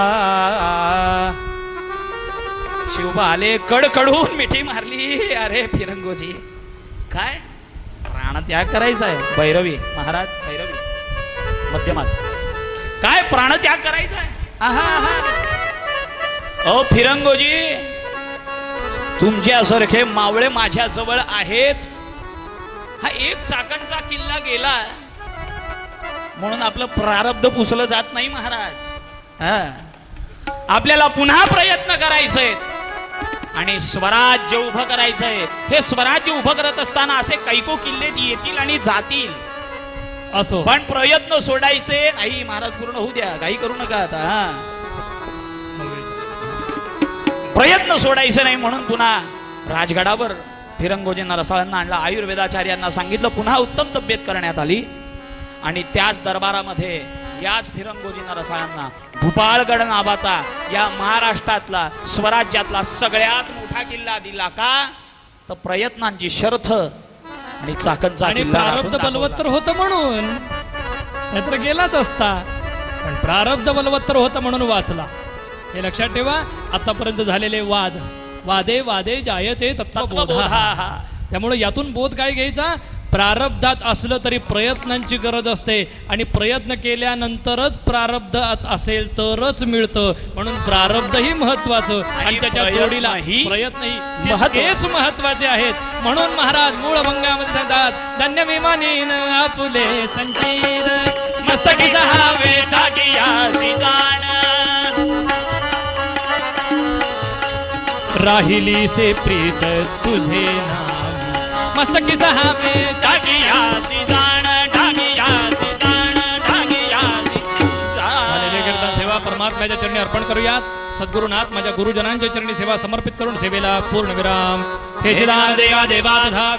शिवबा आले, कडकडून मिठी मारली. अरे फिरंगोजी, काय प्राणत्याग करायचा आहे? भैरवी महाराज, भैरवी मध्यमात, काय प्राणत्याग करायचा आहे? अहो फिरंगोजी, तुमच्यासारखे मावळे माझ्या जवळ आहेत. हा एक चाकणचा किल्ला गेला म्हणून आपलं प्रारब्ध पुसलं जात नाही महाराज. आपल्याला पुन्हा प्रयत्न करायचे आणि स्वराज्य उभं करायचंय. हे स्वराज्य उभं करत असताना असे कैको किल्ले येतील आणि जातील, असो, पण प्रयत्न सोडायचे नाही महाराज. पूर्ण होऊ द्या, काही करू नका आता. प्रयत्न सोडायचे नाही म्हणून पुन्हा राजगडावर फिरंगोजींना रसाळांना आणला. आयुर्वेदाचार्यांना सांगितलं, पुन्हा उत्तम तब्येत करण्यात आली. आणि त्याच दरबारामध्ये याच फिरंगोजींना रसाळांना भूपाळगड नावाचा या महाराष्ट्रातला स्वराज्यातला सगळ्यात मोठा किल्ला दिला. का तर प्रयत्नांची शर्थ आणि चाकणचा आणि किल्ला प्रारब्ध राखून बलवत्तर होतं म्हणून, नाहीतर गेलाच असता. पण प्रारब्ध बलवत्तर होतं म्हणून वाचला. हे लक्षात ठेवा. आतापर्यंत झालेले वाद, वादे वादे जायते तत्वबोधा. त्यामुळे यातून बोध काय घ्यायचा? प्रारब्धात असलं तरी प्रयत्नांची गरज असते आणि प्रयत्न केल्यानंतरच प्रारब्ध असेल तरच मिळतं. म्हणून प्रारब्धही महत्वाचं आणि त्याच्या जोडीला प्रयत्नही हेच महत्वाचे आहेत. म्हणून महाराज मूळ भंगामध्ये सांगतात, धन्य विमानीन आपुले संचीर मस्तकी जावे टाकियासी जाण, राहिली से प्रीत तुझे नाम मस्तकी जावे टाकियासी जाण, टाकियासी जाण, टाकियासी जाण. सेवा परमात्म्याच्या चरणी अर्पण करूयात. सद्गुरुनाथ माझ्या गुरुजनांच्या चरणी सेवा समर्पित करून सेवेला पूर्ण विराम. हे चिदान देवा देवा तथा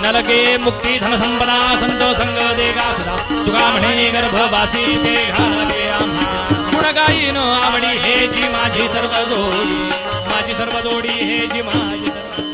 नलगे मुक्ती धन संपदा संत संग देगा सदा. तुका म्हणे गर्भवासी ते घालावे आम्हा. गुण गायीन आवडी हेची माझी सर्व जोडी, माझी सर्व जोडी हेची माझी सर्व